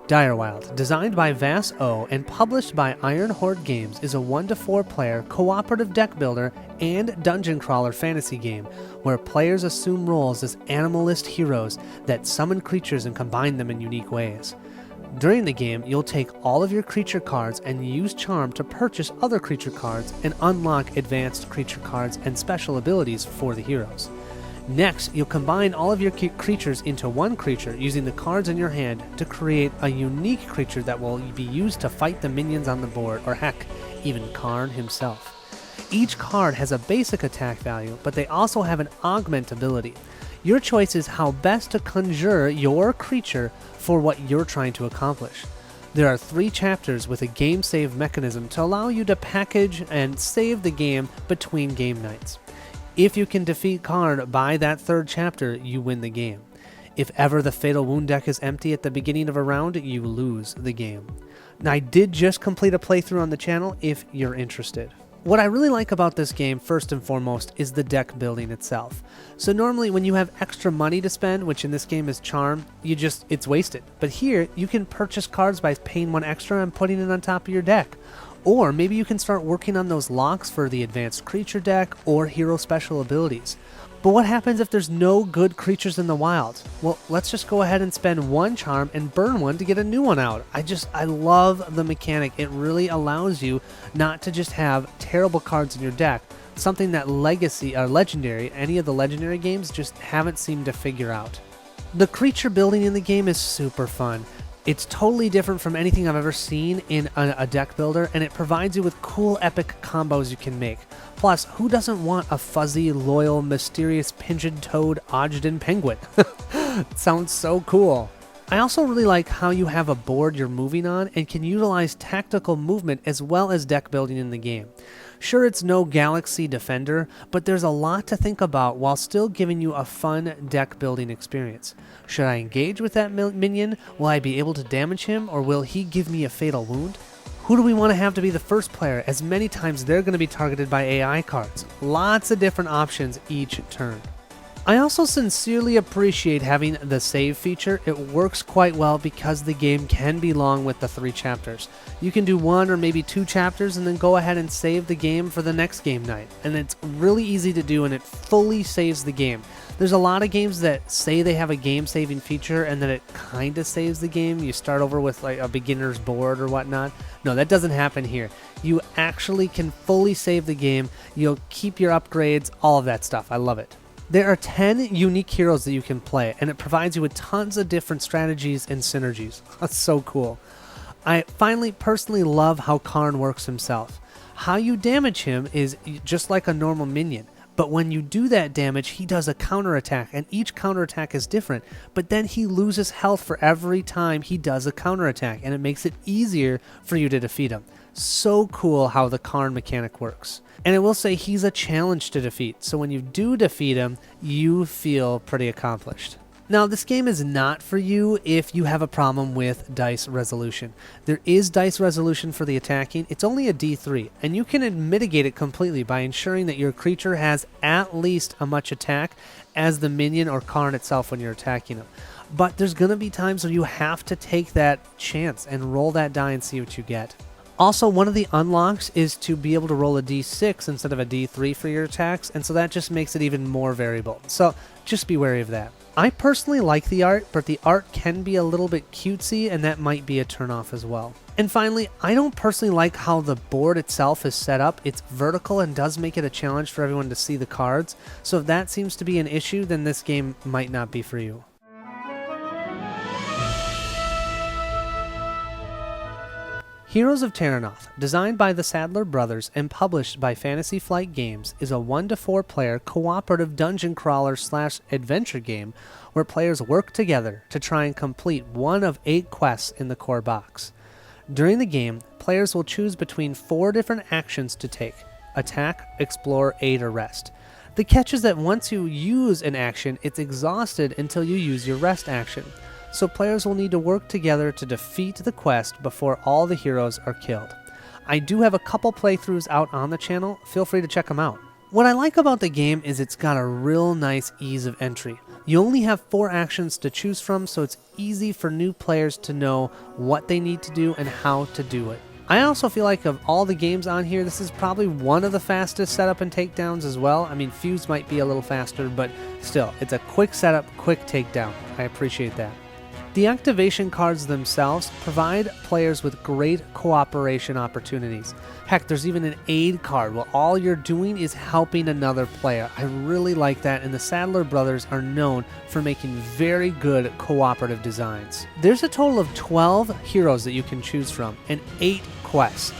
Direwild, designed by Vass O and published by Iron Horde Games, is a 1-to-4 player cooperative deck builder and dungeon crawler fantasy game where players assume roles as animalist heroes that summon creatures and combine them in unique ways. During the game, you'll take all of your creature cards and use Charm to purchase other creature cards and unlock advanced creature cards and special abilities for the heroes. Next, you'll combine all of your creatures into one creature using the cards in your hand to create a unique creature that will be used to fight the minions on the board, or heck, even Karn himself. Each card has a basic attack value, but they also have an augment ability. Your choice is how best to conjure your creature for what you're trying to accomplish. There are 3 chapters with a game save mechanism to allow you to package and save the game between game nights. If you can defeat Karn by that 3rd chapter, you win the game. If ever the Fatal Wound deck is empty at the beginning of a round, you lose the game. Now, I did just complete a playthrough on the channel if you're interested. What I really like about this game, first and foremost, is the deck building itself. So normally when you have extra money to spend, which in this game is Charm, it's wasted. But here, you can purchase cards by paying 1 extra and putting it on top of your deck. Or maybe you can start working on those locks for the advanced creature deck or hero special abilities. But what happens if there's no good creatures in the wild? Well, let's just go ahead and spend 1 charm and burn 1 to get a new one out. I love the mechanic. It really allows you not to just have terrible cards in your deck, something that Legacy or Legendary, any of the Legendary games just haven't seemed to figure out. The creature building in the game is super fun. It's totally different from anything I've ever seen in a deck builder, and it provides you with cool, epic combos you can make. Plus, who doesn't want a fuzzy, loyal, mysterious, pigeon-toed Ogden penguin? Sounds so cool. I also really like how you have a board you're moving on and can utilize tactical movement as well as deck building in the game. Sure, it's no Galaxy Defender, but there's a lot to think about while still giving you a fun deck building experience. Should I engage with that minion? Will I be able to damage him, or will he give me a fatal wound? Who do we want to have to be the first player, as many times they're going to be targeted by AI cards? Lots of different options each turn. I also sincerely appreciate having the save feature. It works quite well because the game can be long with the 3 chapters. You can do 1 or maybe 2 chapters and then go ahead and save the game for the next game night. And it's really easy to do, and it fully saves the game. There's a lot of games that say they have a game saving feature and then it kind of saves the game. You start over with like a beginner's board or whatnot. No, that doesn't happen here. You actually can fully save the game. You'll keep your upgrades, all of that stuff. I love it. There are 10 unique heroes that you can play, and it provides you with tons of different strategies and synergies. That's so cool. I finally personally love how Karn works himself. How you damage him is just like a normal minion, but when you do that damage, he does a counterattack, and each counterattack is different, but then he loses health for every time he does a counterattack, and it makes it easier for you to defeat him. So cool how the Karn mechanic works. And I will say he's a challenge to defeat, so when you do defeat him, you feel pretty accomplished. Now, this game is not for you if you have a problem with dice resolution. There is dice resolution for the attacking. It's only a D3, and you can mitigate it completely by ensuring that your creature has at least as much attack as the minion or Karn itself when you're attacking him. But there's going to be times where you have to take that chance and roll that die and see what you get. Also, one of the unlocks is to be able to roll a D6 instead of a D3 for your attacks, and so that just makes it even more variable. So just be wary of that. I personally like the art, but the art can be a little bit cutesy, and that might be a turnoff as well. And finally, I don't personally like how the board itself is set up. It's vertical and does make it a challenge for everyone to see the cards, so if that seems to be an issue, then this game might not be for you. Heroes of Terrinoth, designed by the Sadler brothers and published by Fantasy Flight Games, is a 1-to-4 player cooperative dungeon crawler / adventure game where players work together to try and complete one of 8 quests in the core box. During the game, players will choose between 4 different actions to take: attack, explore, aid, or rest. The catch is that once you use an action, it's exhausted until you use your rest action. So players will need to work together to defeat the quest before all the heroes are killed. I do have a couple playthroughs out on the channel. Feel free to check them out. What I like about the game is it's got a real nice ease of entry. You only have 4 actions to choose from, so it's easy for new players to know what they need to do and how to do it. I also feel like of all the games on here, this is probably one of the fastest setup and takedowns as well. I mean, Fuse might be a little faster, but still, it's a quick setup, quick takedown. I appreciate that. The activation cards themselves provide players with great cooperation opportunities. Heck, there's even an aid card where all you're doing is helping another player. I really like that, and the Sadler brothers are known for making very good cooperative designs. There's a total of 12 heroes that you can choose from and 8 quests.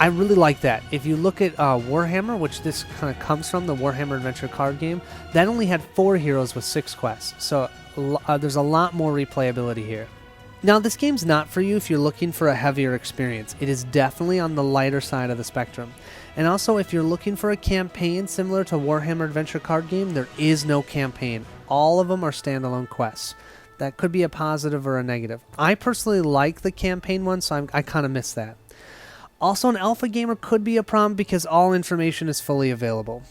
I really like that. If you look at Warhammer, which this kind of comes from, the Warhammer Adventure card game, that only had 4 heroes with 6 quests. So there's a lot more replayability here. Now, this game's not for you if you're looking for a heavier experience. It is definitely on the lighter side of the spectrum. And also, if you're looking for a campaign similar to Warhammer Adventure card game, there is no campaign. All of them are standalone quests. That could be a positive or a negative. I personally like the campaign one, so I kind of miss that. Also, an alpha gamer could be a problem because all information is fully available.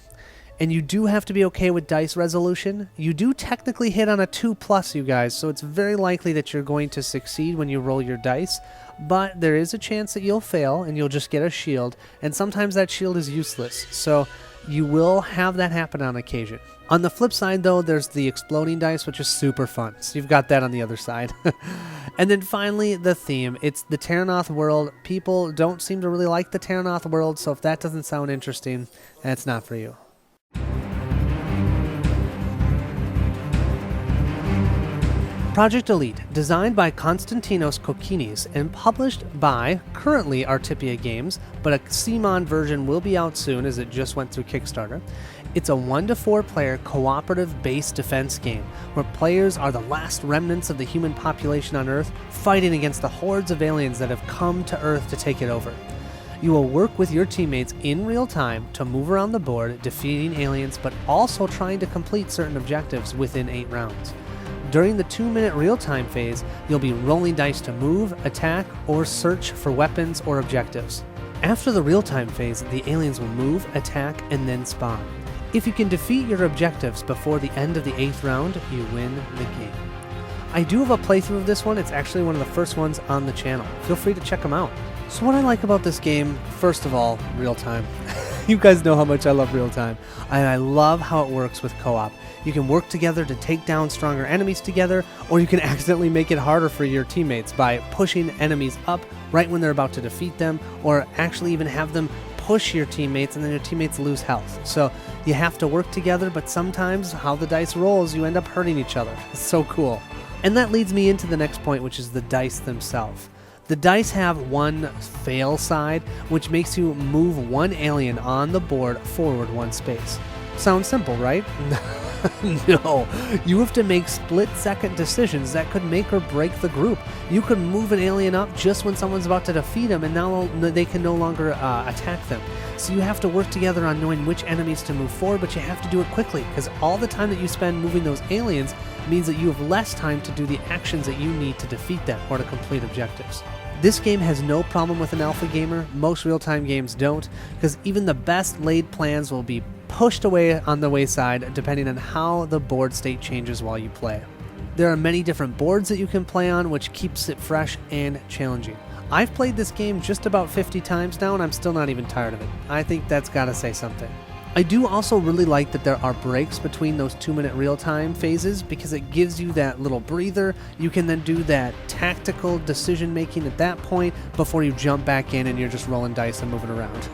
And you do have to be okay with dice resolution. You do technically hit on a 2+, you guys, so it's very likely that you're going to succeed when you roll your dice, but there is a chance that you'll fail and you'll just get a shield, and sometimes that shield is useless, so you will have that happen on occasion. On the flip side, though, there's the exploding dice, which is super fun, so you've got that on the other side. And then finally, the theme. It's the Terrinoth world. People don't seem to really like the Terrinoth world, so if that doesn't sound interesting, that's not for you. Project Elite, designed by Konstantinos Kokinis and published by, currently, Artipia Games, but a CMON version will be out soon as it just went through Kickstarter. It's a 1-to-4 player cooperative base defense game where players are the last remnants of the human population on Earth fighting against the hordes of aliens that have come to Earth to take it over. You will work with your teammates in real time to move around the board, defeating aliens, but also trying to complete certain objectives within 8 rounds. During the 2-minute real-time phase, you'll be rolling dice to move, attack, or search for weapons or objectives. After the real-time phase, the aliens will move, attack, and then spawn. If you can defeat your objectives before the end of the 8th round, you win the game. I do have a playthrough of this one. It's actually one of the first ones on the channel. Feel free to check them out. So what I like about this game, first of all, real time. You guys know how much I love real time. And I love how it works with co-op. You can work together to take down stronger enemies together, or you can accidentally make it harder for your teammates by pushing enemies up right when they're about to defeat them, or actually even have them push your teammates and then your teammates lose health. So you have to work together, but sometimes how the dice rolls, you end up hurting each other. It's so cool. And that leads me into the next point, which is the dice themselves. The dice have one fail side, which makes you move one alien on the board forward 1 space. Sounds simple, right? No, you have to make split-second decisions that could make or break the group. You could move an alien up just when someone's about to defeat them, and now they can no longer attack them. So you have to work together on knowing which enemies to move forward, but you have to do it quickly, because all the time that you spend moving those aliens means that you have less time to do the actions that you need to defeat them or to complete objectives. This game has no problem with an alpha gamer. Most real-time games don't, because even the best laid plans will be pushed away on the wayside depending on how the board state changes while you play. There are many different boards that you can play on, which keeps it fresh and challenging. I've played this game just about 50 times now, and I'm still not even tired of it. I think that's gotta say something. I do also really like that there are breaks between those 2-minute real-time phases, because it gives you that little breather. You can then do that tactical decision making at that point before you jump back in and you're just rolling dice and moving around.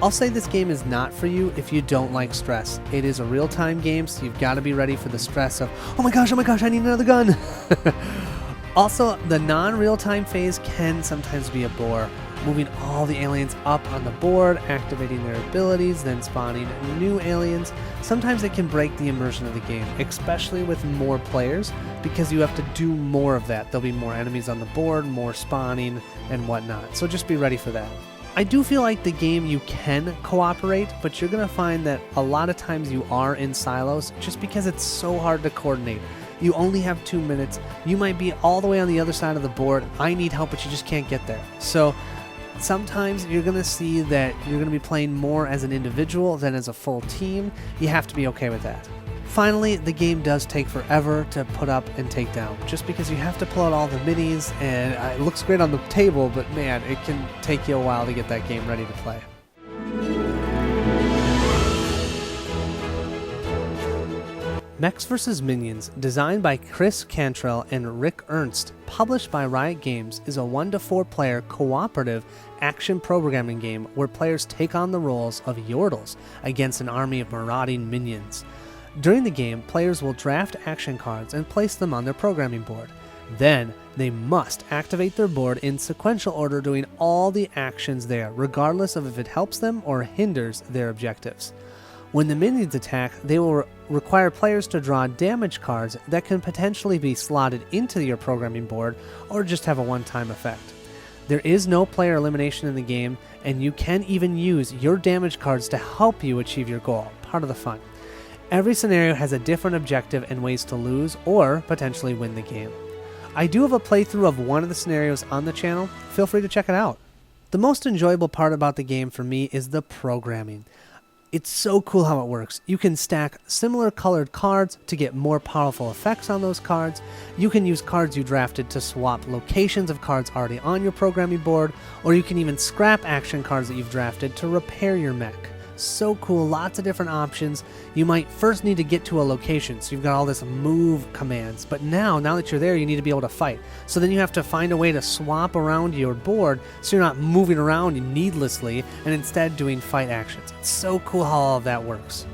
I'll say this game is not for you if you don't like stress. It is a real-time game, so you've got to be ready for the stress of, oh my gosh, I need another gun. Also, the non-real-time phase can sometimes be a bore. Moving all the aliens up on the board, activating their abilities, then spawning new aliens. Sometimes it can break the immersion of the game, especially with more players, because you have to do more of that. There'll be more enemies on the board, more spawning, and whatnot. So just be ready for that. I do feel like the game you can cooperate, but you're going to find that a lot of times you are in silos just because it's so hard to coordinate. You only have 2 minutes. You might be all the way on the other side of the board. I need help, but you just can't get there. So sometimes you're going to see that you're going to be playing more as an individual than as a full team. You have to be okay with that. Finally, the game does take forever to put up and take down, just because you have to pull out all the minis, and it looks great on the table, but man, it can take you a while to get that game ready to play. Mechs vs. Minions, designed by Chris Cantrell and Rick Ernst, published by Riot Games, is a 1 to 4 player cooperative action programming game where players take on the roles of Yordles against an army of marauding minions. During the game, players will draft action cards and place them on their programming board. Then, they must activate their board in sequential order, doing all the actions there, regardless of if it helps them or hinders their objectives. When the minions attack, they will require players to draw damage cards that can potentially be slotted into your programming board or just have a one-time effect. There is no player elimination in the game, and you can even use your damage cards to help you achieve your goal, part of the fun. Every scenario has a different objective and ways to lose or potentially win the game. I do have a playthrough of one of the scenarios on the channel. Feel free to check it out. The most enjoyable part about the game for me is the programming. It's so cool how it works. You can stack similar colored cards to get more powerful effects on those cards. You can use cards you drafted to swap locations of cards already on your programming board, or you can even scrap action cards that you've drafted to repair your mech. So cool, lots of different options. You might first need to get to a location, so you've got all this move commands, but now that you're there, you need to be able to fight. So then you have to find a way to swap around your board so you're not moving around needlessly and instead doing fight actions. It's so cool how all of that works.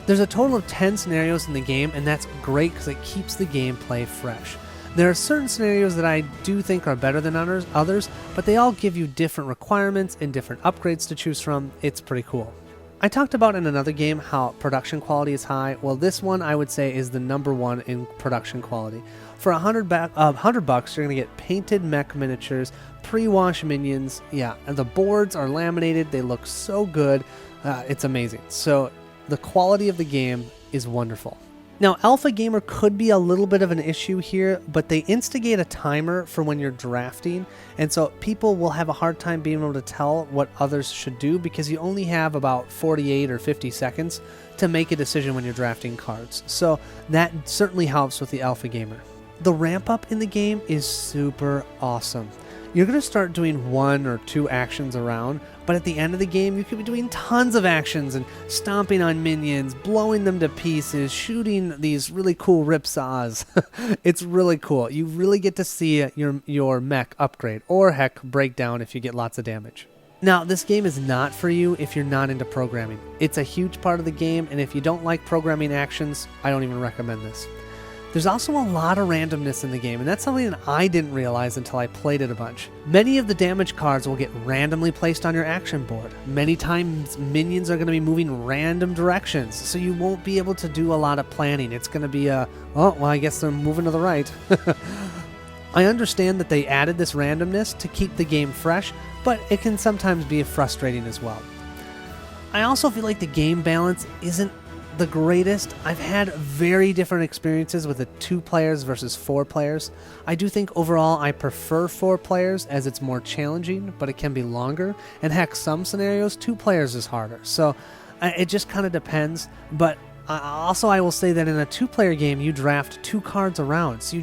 There's a total of 10 scenarios in the game, and that's great because it keeps the gameplay fresh. There are certain scenarios that I do think are better than others, but they all give you different requirements and different upgrades to choose from. It's pretty cool. I talked about in another game how production quality is high. Well, this one I would say is the #1 in production quality. For $100, you're going to get painted mech miniatures, pre-wash minions. Yeah, and the boards are laminated. They look so good. It's amazing. So the quality of the game is wonderful. Now, Alpha Gamer could be a little bit of an issue here, but they instigate a timer for when you're drafting, and so people will have a hard time being able to tell what others should do because you only have about 48 or 50 seconds to make a decision when you're drafting cards. So that certainly helps with the Alpha Gamer. The ramp up in the game is super awesome. You're going to start doing 1 or 2 actions around, but at the end of the game, you could be doing tons of actions and stomping on minions, blowing them to pieces, shooting these really cool ripsaws. It's really cool. You really get to see your mech upgrade, or heck, break down if you get lots of damage. Now, this game is not for you if you're not into programming. It's a huge part of the game, and if you don't like programming actions, I don't even recommend this. There's also a lot of randomness in the game, and that's something that I didn't realize until I played it a bunch. Many of the damage cards will get randomly placed on your action board. Many times, minions are going to be moving random directions, so you won't be able to do a lot of planning. It's going to be oh, well, I guess they're moving to the right. I understand that they added this randomness to keep the game fresh, but it can sometimes be frustrating as well. I also feel like the game balance isn't the greatest. I've had very different experiences with the 2 players versus 4 players. I do think overall I prefer 4 players as it's more challenging, but it can be longer. And heck, some scenarios 2 players is harder. So it just kind of depends. But also I will say that in a 2-player game you draft 2 cards around. So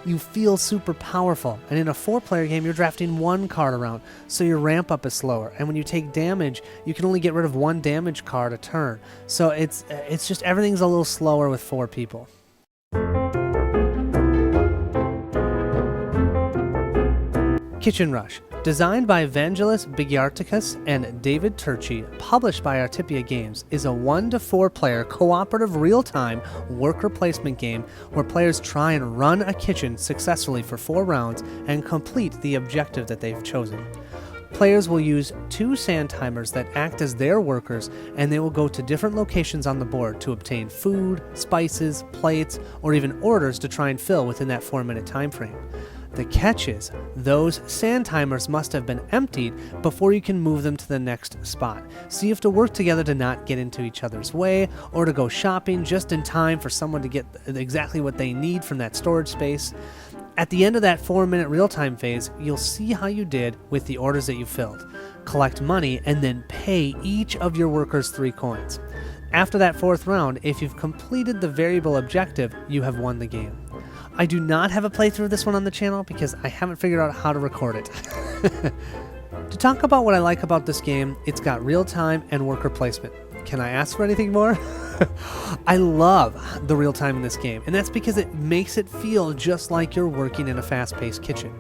you feel super powerful. And in a 4-player game, you're drafting 1 card around, so your ramp up is slower. And when you take damage, you can only get rid of 1 damage card a turn. So it's just everything's a little slower with 4 people. Kitchen Rush. Designed by Vangelis Bigiarticus and David Turchi, published by Artipia Games, is a 1 to 4 player cooperative real-time worker placement game where players try and run a kitchen successfully for 4 rounds and complete the objective that they've chosen. Players will use 2 sand timers that act as their workers, and they will go to different locations on the board to obtain food, spices, plates, or even orders to try and fill within that 4-minute time frame. The catch is, those sand timers must have been emptied before you can move them to the next spot. So you have to work together to not get into each other's way, or to go shopping just in time for someone to get exactly what they need from that storage space. At the end of that 4-minute real-time phase, you'll see how you did with the orders that you filled. Collect money, and then pay each of your workers 3 coins. After that 4th round, if you've completed the variable objective, you have won the game. I do not have a playthrough of this one on the channel because I haven't figured out how to record it. To talk about what I like about this game, it's got real-time and worker placement. Can I ask for anything more? I love the real-time in this game, and that's because it makes it feel just like you're working in a fast-paced kitchen.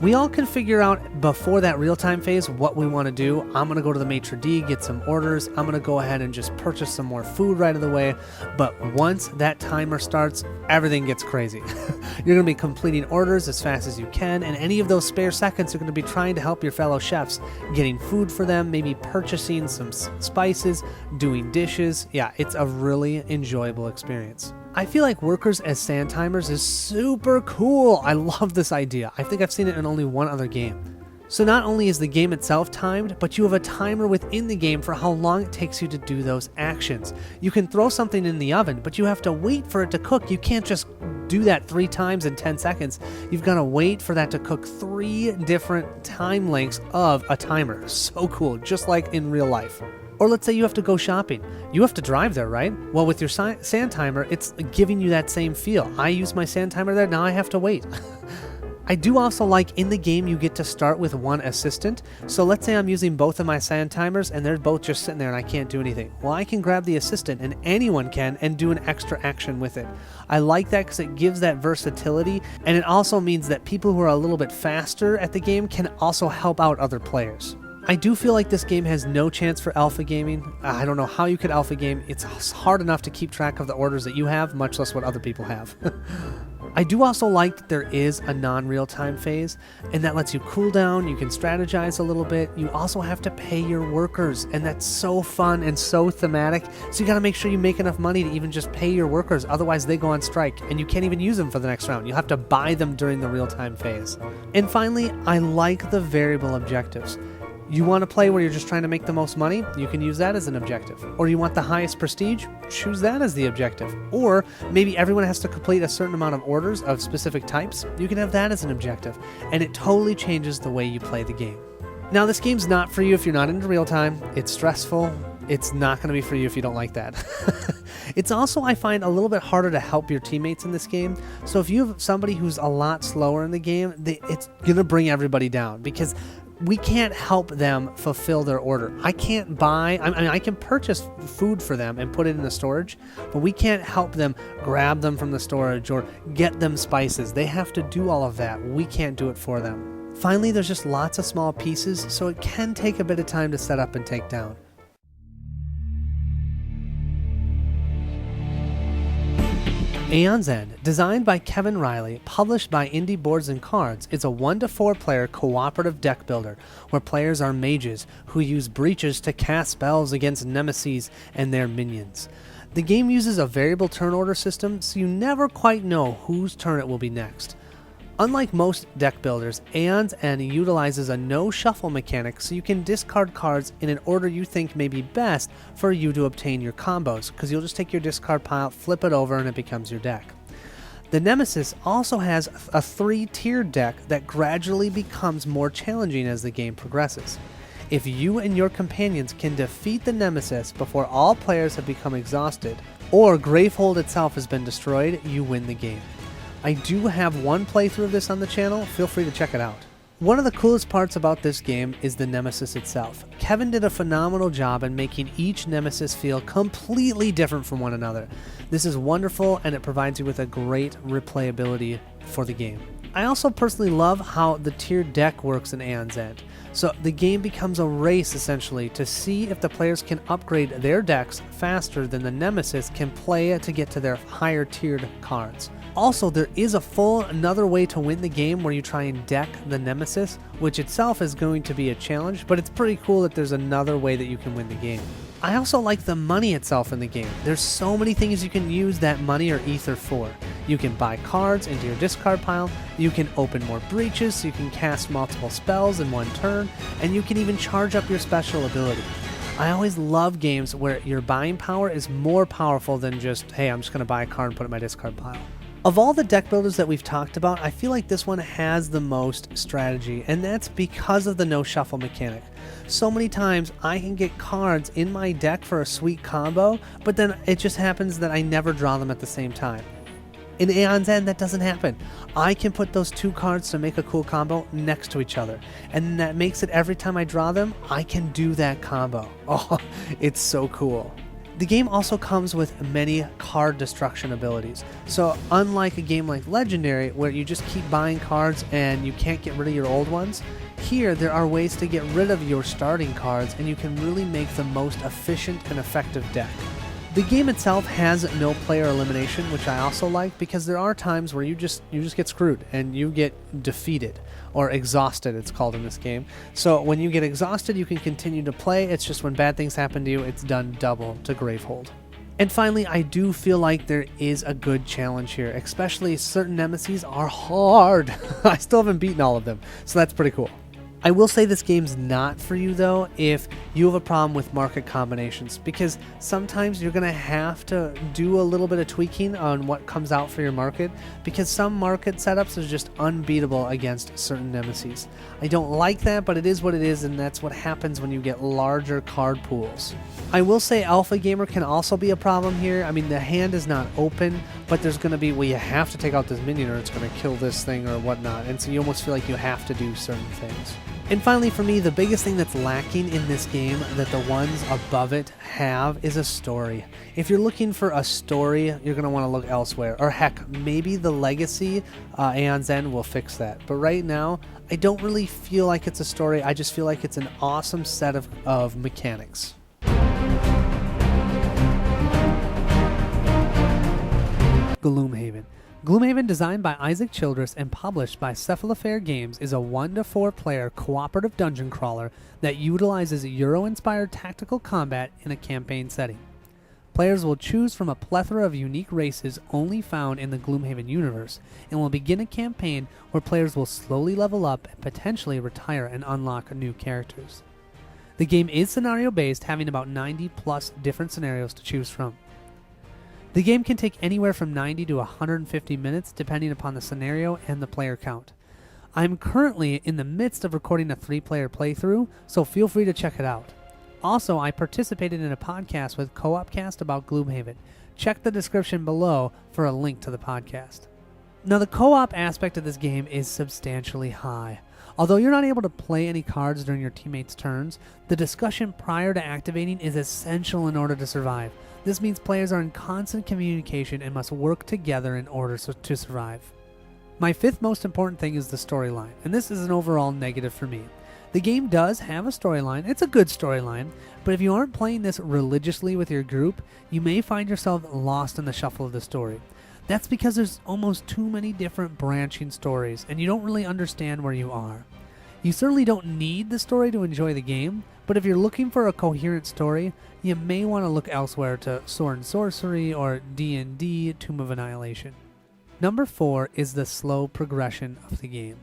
We all can figure out before that real-time phase what we want to do. I'm going to go to the maitre d', get some orders. I'm going to go ahead and just purchase some more food right of the way. But once that timer starts, everything gets crazy. You're going to be completing orders as fast as you can, and any of those spare seconds you're going to be trying to help your fellow chefs, getting food for them, maybe purchasing some spices, doing dishes. Yeah, it's a really enjoyable experience. I feel like workers as sand timers is super cool. I love this idea. I think I've seen it in only 1 other game. So not only is the game itself timed, but you have a timer within the game for how long it takes you to do those actions. You can throw something in the oven, but you have to wait for it to cook. You can't just do that 3 times in 10 seconds. You've got to wait for that to cook 3 different time lengths of a timer. So cool, just like in real life. Or let's say you have to go shopping. You have to drive there, right? Well, with your sand timer, it's giving you that same feel. I use my sand timer there, now I have to wait. I do also like in the game you get to start with 1 assistant. So let's say I'm using both of my sand timers and they're both just sitting there and I can't do anything. Well, I can grab the assistant, and anyone can, and do an extra action with it. I like that because it gives that versatility, and it also means that people who are a little bit faster at the game can also help out other players. I do feel like this game has no chance for alpha gaming. I don't know how you could alpha game. It's hard enough to keep track of the orders that you have, much less what other people have. I do also like that there is a non-real-time phase, and that lets you cool down, you can strategize a little bit. You also have to pay your workers, and that's so fun and so thematic, so you gotta make sure you make enough money to even just pay your workers, otherwise they go on strike, and you can't even use them for the next round. You'll have to buy them during the real-time phase. And finally, I like the variable objectives. You want to play where you're just trying to make the most money? You can use that as an objective. Or you want the highest prestige? Choose that as the objective. Or maybe everyone has to complete a certain amount of orders of specific types? You can have that as an objective. And it totally changes the way you play the game. Now, this game's not for you if you're not into real time. It's stressful. It's not going to be for you if you don't like that. It's also, I find, a little bit harder to help your teammates in this game. So if you have somebody who's a lot slower in the game, it's going to bring everybody down, because we can't help them fulfill their order. I can't buy, I can purchase food for them and put it in the storage, but we can't help them grab them from the storage or get them spices. They have to do all of that. We can't do it for them. Finally, there's just lots of small pieces, so it can take a bit of time to set up and take down. Aeon's End, designed by Kevin Riley, published by Indie Boards and Cards, is a 1 to 4 player cooperative deck builder where players are mages who use breaches to cast spells against nemesis and their minions. The game uses a variable turn order system, so you never quite know whose turn it will be next. Unlike most deck builders, Aeon's End utilizes a no-shuffle mechanic, so you can discard cards in an order you think may be best for you to obtain your combos, because you'll just take your discard pile, flip it over, and it becomes your deck. The Nemesis also has a 3-tiered deck that gradually becomes more challenging as the game progresses. If you and your companions can defeat the Nemesis before all players have become exhausted, or Gravehold itself has been destroyed, you win the game. I do have one playthrough of this on the channel, feel free to check it out. One of the coolest parts about this game is the Nemesis itself. Kevin did a phenomenal job in making each Nemesis feel completely different from one another. This is wonderful, and it provides you with a great replayability for the game. I also personally love how the tiered deck works in Aeon's End. So the game becomes a race, essentially, to see if the players can upgrade their decks faster than the Nemesis can play to get to their higher tiered cards. Also, there is another way to win the game where you try and deck the Nemesis, which itself is going to be a challenge, but it's pretty cool that there's another way that you can win the game. I also like the money itself in the game. There's so many things you can use that money or ether for. You can buy cards into your discard pile, you can open more breaches so you can cast multiple spells in one turn, and you can even charge up your special ability. I always love games where your buying power is more powerful than just, hey, I'm just going to buy a card and put it in my discard pile. Of all the deck builders that we've talked about, I feel like this one has the most strategy, and that's because of the no-shuffle mechanic. So many times I can get cards in my deck for a sweet combo, but then it just happens that I never draw them at the same time. In Aeon's End, that doesn't happen. I can put those two cards to make a cool combo next to each other, and that makes it every time I draw them, I can do that combo. Oh, it's so cool. The game also comes with many card destruction abilities. So unlike a game like Legendary, where you just keep buying cards and you can't get rid of your old ones, here there are ways to get rid of your starting cards, and you can really make the most efficient and effective deck. The game itself has no player elimination, which I also like, because there are times where you just get screwed and you get defeated, or exhausted it's called in this game. So when you get exhausted, you can continue to play. It's just when bad things happen to you, it's done double to Gravehold. And finally, I do feel like there is a good challenge here, especially certain nemesis are hard. I still haven't beaten all of them, so that's pretty cool. I will say this game's not for you, though, if you have a problem with market combinations, because sometimes you're going to have to do a little bit of tweaking on what comes out for your market, because some market setups are just unbeatable against certain nemesis. I don't like that, but it is what it is, and that's what happens when you get larger card pools. I will say Alpha Gamer can also be a problem here. I mean, the hand is not open, but there's going to be, well, you have to take out this minion or it's going to kill this thing or whatnot, and so you almost feel like you have to do certain things. And finally, for me, the biggest thing that's lacking in this game that the ones above it have is a story. If you're looking for a story, you're going to want to look elsewhere. Or heck, maybe the Legacy Aeon's End will fix that. But right now, I don't really feel like it's a story. I just feel like it's an awesome set of mechanics. Gloomhaven. Gloomhaven, designed by Isaac Childress and published by Cephalofair Games, is a 1 to 4 player cooperative dungeon crawler that utilizes Euro-inspired tactical combat in a campaign setting. Players will choose from a plethora of unique races only found in the Gloomhaven universe, and will begin a campaign where players will slowly level up and potentially retire and unlock new characters. The game is scenario-based, having about 90 plus different scenarios to choose from. The game can take anywhere from 90 to 150 minutes depending upon the scenario and the player count. I'm currently in the midst of recording a 3-player playthrough, so feel free to check it out. Also, I participated in a podcast with Co-opcast about Gloomhaven. Check the description below for a link to the podcast. Now, the co-op aspect of this game is substantially high. Although you're not able to play any cards during your teammates' turns, the discussion prior to activating is essential in order to survive. This means players are in constant communication and must work together in order to survive. My 5th most important thing is the storyline, and this is an overall negative for me. The game does have a storyline. It's a good storyline, but if you aren't playing this religiously with your group, you may find yourself lost in the shuffle of the story. That's because there's almost too many different branching stories, and you don't really understand where you are. You certainly don't need the story to enjoy the game, but if you're looking for a coherent story, you may want to look elsewhere to Sword and Sorcery or D&D Tomb of Annihilation. Number 4 is the slow progression of the game.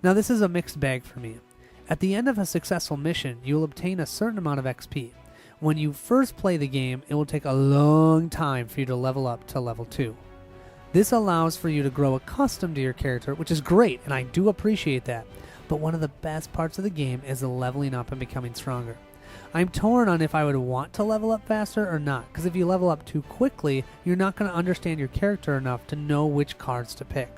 Now, this is a mixed bag for me. At the end of a successful mission, you'll obtain a certain amount of XP. When you first play the game, it will take a long time for you to level up to level 2. This allows for you to grow accustomed to your character, which is great, and I do appreciate that. But one of the best parts of the game is the leveling up and becoming stronger. I'm torn on if I would want to level up faster or not, because if you level up too quickly, you're not going to understand your character enough to know which cards to pick.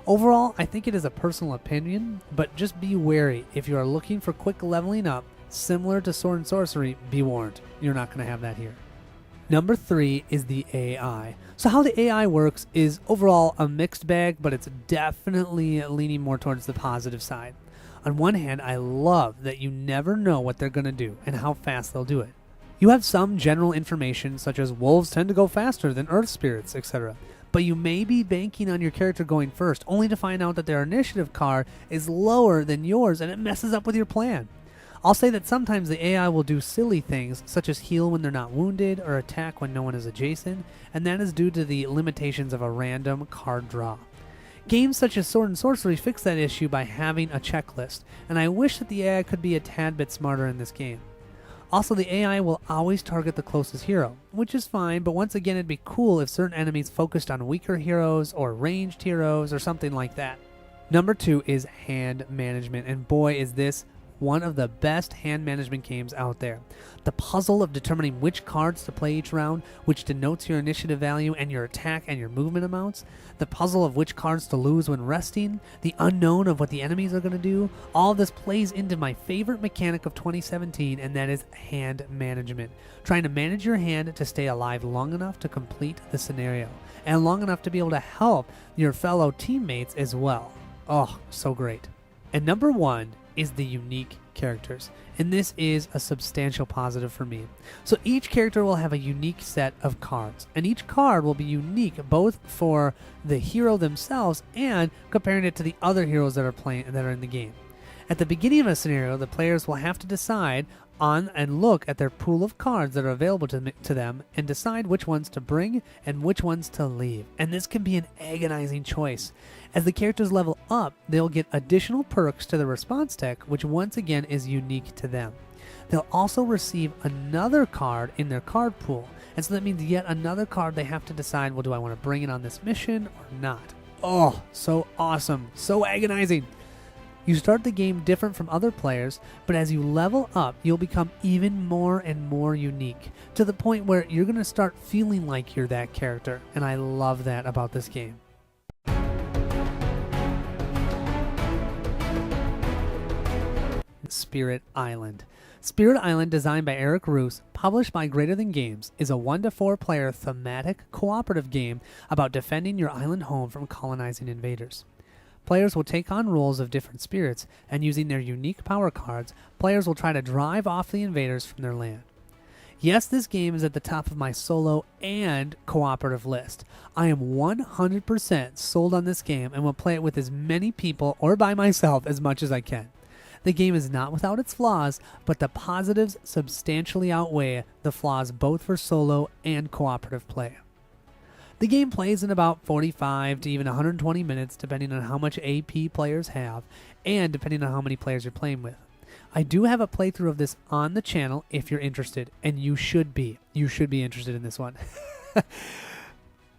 Overall, I think it is a personal opinion, but just be wary. If you are looking for quick leveling up, similar to Sword and Sorcery, be warned. You're not going to have that here. Number 3 is the AI. So how the AI works is overall a mixed bag, but it's definitely leaning more towards the positive side. On one hand, I love that you never know what they're going to do and how fast they'll do it. You have some general information such as wolves tend to go faster than earth spirits, etc. But you may be banking on your character going first, only to find out that their initiative card is lower than yours and it messes up with your plan. I'll say that sometimes the AI will do silly things, such as heal when they're not wounded or attack when no one is adjacent, and that is due to the limitations of a random card draw. Games such as Sword and Sorcery fix that issue by having a checklist, and I wish that the AI could be a tad bit smarter in this game. Also, the AI will always target the closest hero, which is fine, but once again it'd be cool if certain enemies focused on weaker heroes or ranged heroes or something like that. Number 2 is hand management, and boy is this one of the best hand management games out there. The puzzle of determining which cards to play each round, which denotes your initiative value and your attack and your movement amounts, the puzzle of which cards to lose when resting, the unknown of what the enemies are going to do, all of this plays into my favorite mechanic of 2017, and that is hand management. Trying to manage your hand to stay alive long enough to complete the scenario, and long enough to be able to help your fellow teammates as well. Oh, so great. And number 1 is the unique characters, and this is a substantial positive for me. So each character will have a unique set of cards, and each card will be unique both for the hero themselves and comparing it to the other heroes that are in the game. At the beginning of a scenario, the players will have to decide on and look at their pool of cards that are available to them and decide which ones to bring and which ones to leave. And this can be an agonizing choice. As the characters level up, they'll get additional perks to the response deck, which once again is unique to them. They'll also receive another card in their card pool, and so that means yet another card they have to decide, well, do I want to bring it on this mission or not? Oh, so awesome, so agonizing. You start the game different from other players, but as you level up, you'll become even more and more unique, to the point where you're going to start feeling like you're that character, and I love that about this game. Spirit Island. Spirit Island, designed by Eric Roos, published by Greater Than Games, is a 1 to 4 player thematic cooperative game about defending your island home from colonizing invaders. Players will take on roles of different spirits, and using their unique power cards, players will try to drive off the invaders from their land. Yes, this game is at the top of my solo and cooperative list. I am 100% sold on this game and will play it with as many people or by myself as much as I can. The game is not without its flaws, but the positives substantially outweigh the flaws both for solo and cooperative play. The game plays in about 45 to even 120 minutes depending on how much AP players have and depending on how many players you're playing with. I do have a playthrough of this on the channel if you're interested, and you should be. You should be interested in this one.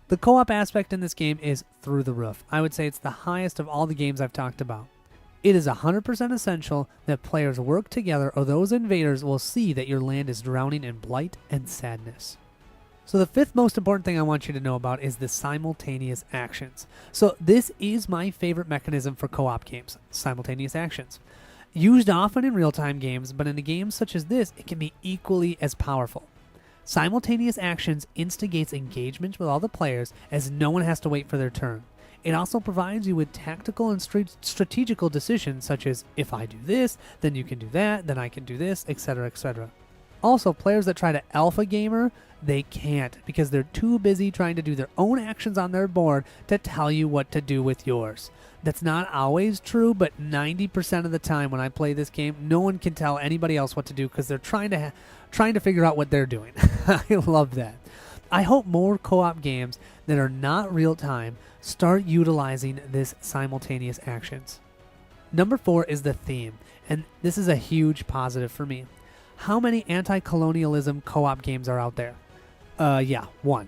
The co-op aspect in this game is through the roof. I would say it's the highest of all the games I've talked about. It is 100% essential that players work together or those invaders will see that your land is drowning in blight and sadness. So the fifth most important thing I want you to know about is the simultaneous actions. So this is my favorite mechanism for co-op games, simultaneous actions. Used often in real-time games, but in a game such as this, it can be equally as powerful. Simultaneous actions instigates engagement with all the players as no one has to wait for their turn. It also provides you with tactical and strategical decisions such as, if I do this, then you can do that, then I can do this, etc., etc. Also, players that try to alpha gamer, they can't because they're too busy trying to do their own actions on their board to tell you what to do with yours. That's not always true, but 90% of the time when I play this game, no one can tell anybody else what to do because they're trying to figure out what they're doing. I love that. I hope more co-op games that are not real-time start utilizing this simultaneous actions. Number 4 is the theme, and this is a huge positive for me. How many anti-colonialism co-op games are out there? Yeah, 1.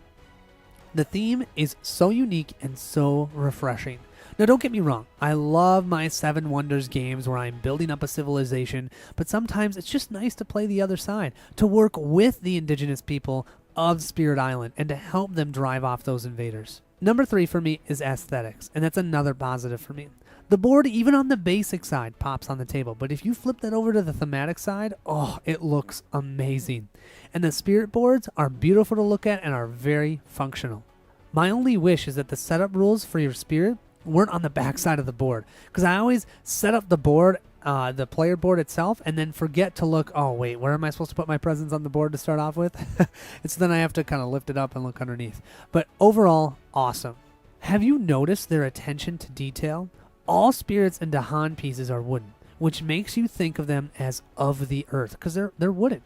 The theme is so unique and so refreshing. Now, don't get me wrong. I love my Seven Wonders games where I'm building up a civilization, but sometimes it's just nice to play the other side, to work with the indigenous people of Spirit Island and to help them drive off those invaders. Number 3 for me is aesthetics, and that's another positive for me. The board, even on the basic side, pops on the table, but if you flip that over to the thematic side, oh, it looks amazing. And the spirit boards are beautiful to look at and are very functional. My only wish is that the setup rules for your spirit weren't on the back side of the board, because I always set up the board, the player board itself, and then forget to look, oh wait, where am I supposed to put my presents on the board to start off with? So then I have to kind of lift it up and look underneath. But overall, awesome. Have you noticed their attention to detail? All spirits and Dahan pieces are wooden, which makes you think of them as of the earth, because they're wooden.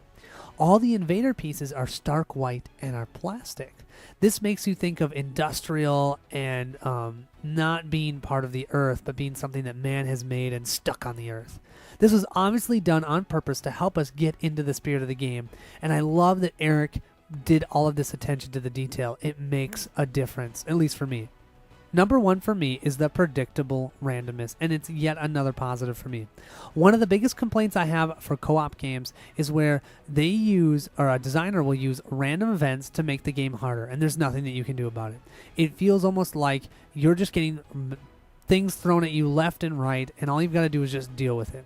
All the invader pieces are stark white and are plastic. This makes you think of industrial and not being part of the earth, but being something that man has made and stuck on the earth. This was obviously done on purpose to help us get into the spirit of the game, and I love that Eric did all of this attention to the detail. It makes a difference, at least for me. Number 1 for me is the predictable randomness, and it's yet another positive for me. One of the biggest complaints I have for co-op games is where they use, or a designer will use, random events to make the game harder, and there's nothing that you can do about it. It feels almost like you're just getting things thrown at you left and right, and all you've got to do is just deal with it.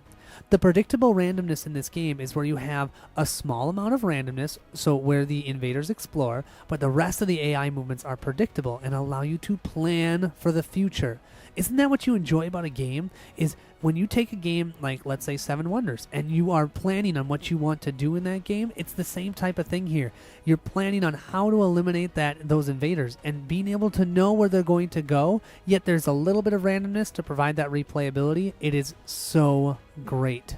The predictable randomness in this game is where you have a small amount of randomness, so where the invaders explore, but the rest of the AI movements are predictable and allow you to plan for the future. Isn't that what you enjoy about a game? Is when you take a game like, let's say, Seven Wonders, and you are planning on what you want to do in that game, it's the same type of thing here. You're planning on how to eliminate those invaders and being able to know where they're going to go, yet there's a little bit of randomness to provide that replayability. It is so great.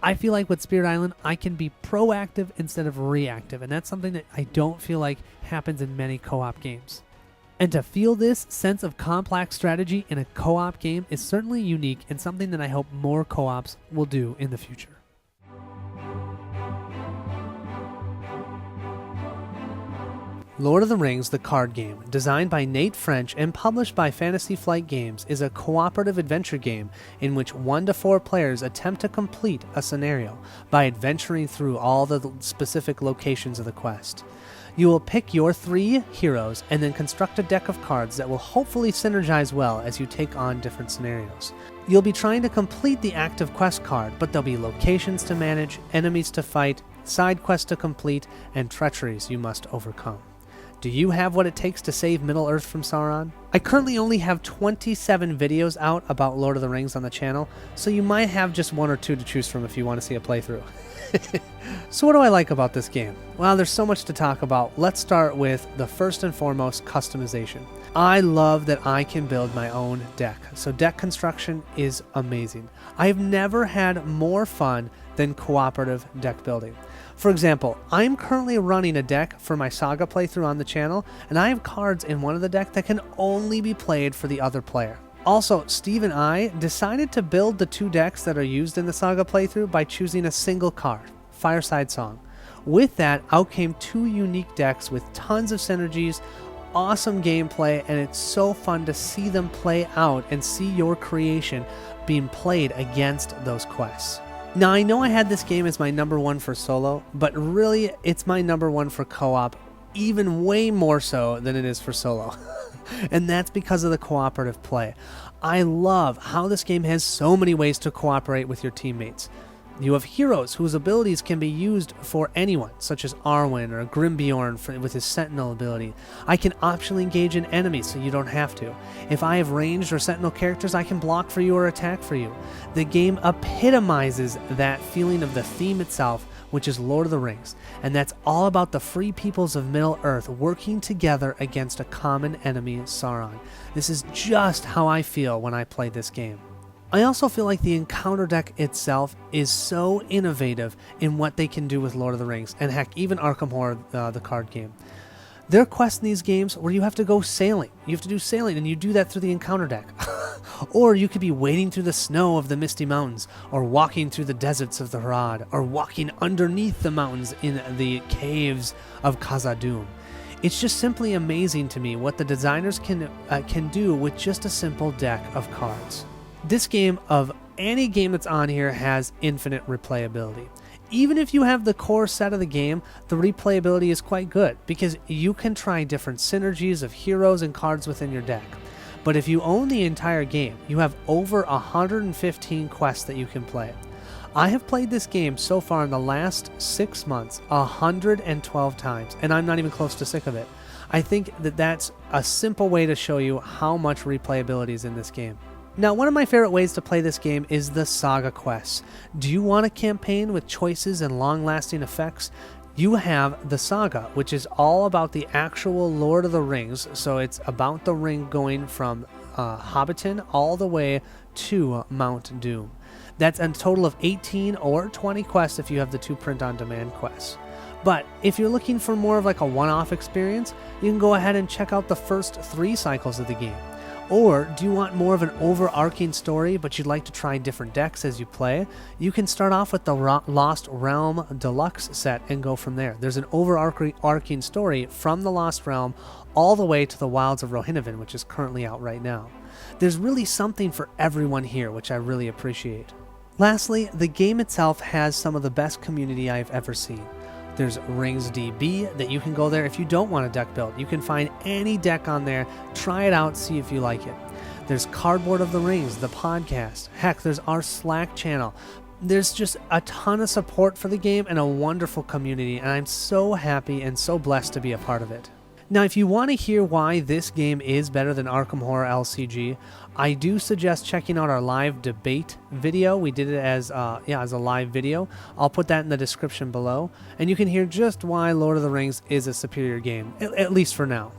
I feel like with Spirit Island, I can be proactive instead of reactive, and that's something that I don't feel like happens in many co-op games. And to feel this sense of complex strategy in a co-op game is certainly unique and something that I hope more co-ops will do in the future. Lord of the Rings: The Card Game, designed by Nate French and published by Fantasy Flight Games, is a cooperative adventure game in which 1 to 4 players attempt to complete a scenario by adventuring through all the specific locations of the quest. You will pick your 3 heroes and then construct a deck of cards that will hopefully synergize well as you take on different scenarios. You'll be trying to complete the active quest card, but there'll be locations to manage, enemies to fight, side quests to complete, and treacheries you must overcome. Do you have what it takes to save Middle-earth from Sauron? I currently only have 27 videos out about Lord of the Rings on the channel, so you might have just one or two to choose from if you want to see a playthrough. So what do I like about this game? Well, there's so much to talk about. Let's start with the first and foremost, customization. I love that I can build my own deck. So deck construction is amazing. I've never had more fun than cooperative deck building. For example, I'm currently running a deck for my Saga playthrough on the channel, and I have cards in one of the deck that can only be played for the other player. Also, Steve and I decided to build the two decks that are used in the Saga playthrough by choosing a single card, Fireside Song. With that, out came two unique decks with tons of synergies, awesome gameplay, and it's so fun to see them play out and see your creation being played against those quests. Now, I know I had this game as my number one for solo, but really it's my number one for co-op, even way more so than it is for solo. And that's because of the cooperative play. I love how this game has so many ways to cooperate with your teammates. You have heroes whose abilities can be used for anyone, such as Arwen or Grimbjorn with his Sentinel ability. I can optionally engage in enemies so you don't have to. If I have ranged or Sentinel characters, I can block for you or attack for you. The game epitomizes that feeling of the theme itself, which is Lord of the Rings, and that's all about the free peoples of Middle-earth working together against a common enemy, Sauron. This is just how I feel when I play this game. I also feel like the encounter deck itself is so innovative in what they can do with Lord of the Rings, and heck, even Arkham Horror, the card game. There are quests in these games where you have to go sailing. You have to do sailing, and you do that through the encounter deck. Or you could be wading through the snow of the Misty Mountains, or walking through the deserts of the Harad, or walking underneath the mountains in the caves of Khazad-dûm. It's just simply amazing to me what the designers can do with just a simple deck of cards. This game, of any game that's on here, has infinite replayability. Even if you have the core set of the game, the replayability is quite good because you can try different synergies of heroes and cards within your deck. But if you own the entire game, you have over 115 quests that you can play. I have played this game so far in the last 6 months 112 times, and I'm not even close to sick of it. I think that that's a simple way to show you how much replayability is in this game. Now, one of my favorite ways to play this game is the Saga quests. Do you want a campaign with choices and long-lasting effects? You have the Saga, which is all about the actual Lord of the Rings, so it's about the ring going from Hobbiton all the way to Mount Doom. That's a total of 18 or 20 quests if you have the two print-on-demand quests. But if you're looking for more of like a one-off experience, you can go ahead and check out the first 3 cycles of the game. Or do you want more of an overarching story, but you'd like to try different decks as you play? You can start off with the Lost Realm Deluxe set and go from there. There's an overarching story from the Lost Realm all the way to the Wilds of Rohirrim, which is currently out right now. There's really something for everyone here, which I really appreciate. Lastly, the game itself has some of the best community I've ever seen. There's RingsDB that you can go there if you don't want a deck build. You can find any deck on there, try it out, see if you like it. There's Cardboard of the Rings, the podcast. Heck, there's our Slack channel. There's just a ton of support for the game and a wonderful community, and I'm so happy and so blessed to be a part of it. Now, if you want to hear why this game is better than Arkham Horror LCG, I do suggest checking out our live debate video. We did it as a live video. I'll put that in the description below, and you can hear just why Lord of the Rings is a superior game, at least for now.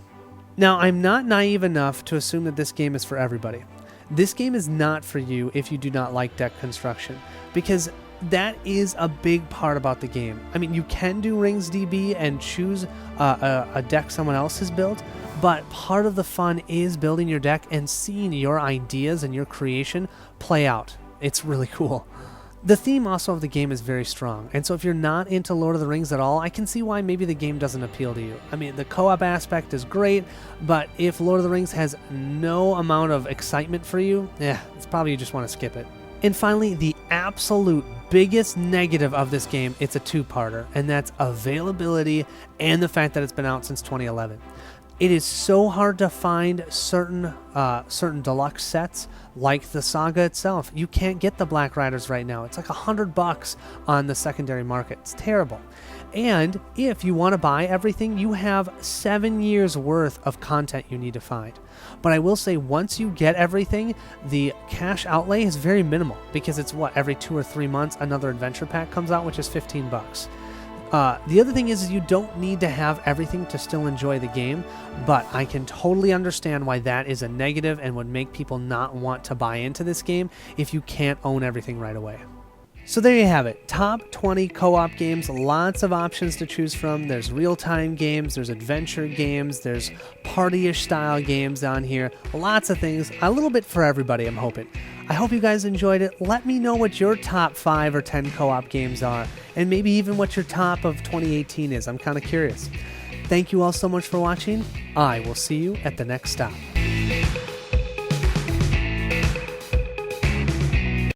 Now, I'm not naive enough to assume that this game is for everybody. This game is not for you if you do not like deck construction, because that is a big part about the game. I mean, you can do RingsDB and choose a deck someone else has built, but part of the fun is building your deck and seeing your ideas and your creation play out. It's really cool. The theme also of the game is very strong, and so if you're not into Lord of the Rings at all, I can see why maybe the game doesn't appeal to you. I mean, the co-op aspect is great, but if Lord of the Rings has no amount of excitement for you, it's probably you just want to skip it. And finally, the absolute biggest negative of this game, it's a two-parter, and that's availability and the fact that it's been out since 2011. It is so hard to find certain deluxe sets, like the Saga itself. You can't get the Black Riders right now. It's like $100 on the secondary market. It's terrible. And if you want to buy everything, you have 7 years worth of content you need to find. But I will say, once you get everything, the cash outlay is very minimal, because it's every 2 or 3 months another adventure pack comes out, which is $15. The other thing is you don't need to have everything to still enjoy the game, but I can totally understand why that is a negative and would make people not want to buy into this game if you can't own everything right away. So there you have it, top 20 co-op games, lots of options to choose from. There's real-time games, there's adventure games, there's party-ish style games on here, lots of things, a little bit for everybody, I'm hoping. I hope you guys enjoyed it. Let me know what your top 5 or 10 co-op games are, and maybe even what your top of 2018 is. I'm kind of curious. Thank you all so much for watching. I will see you at the next stop.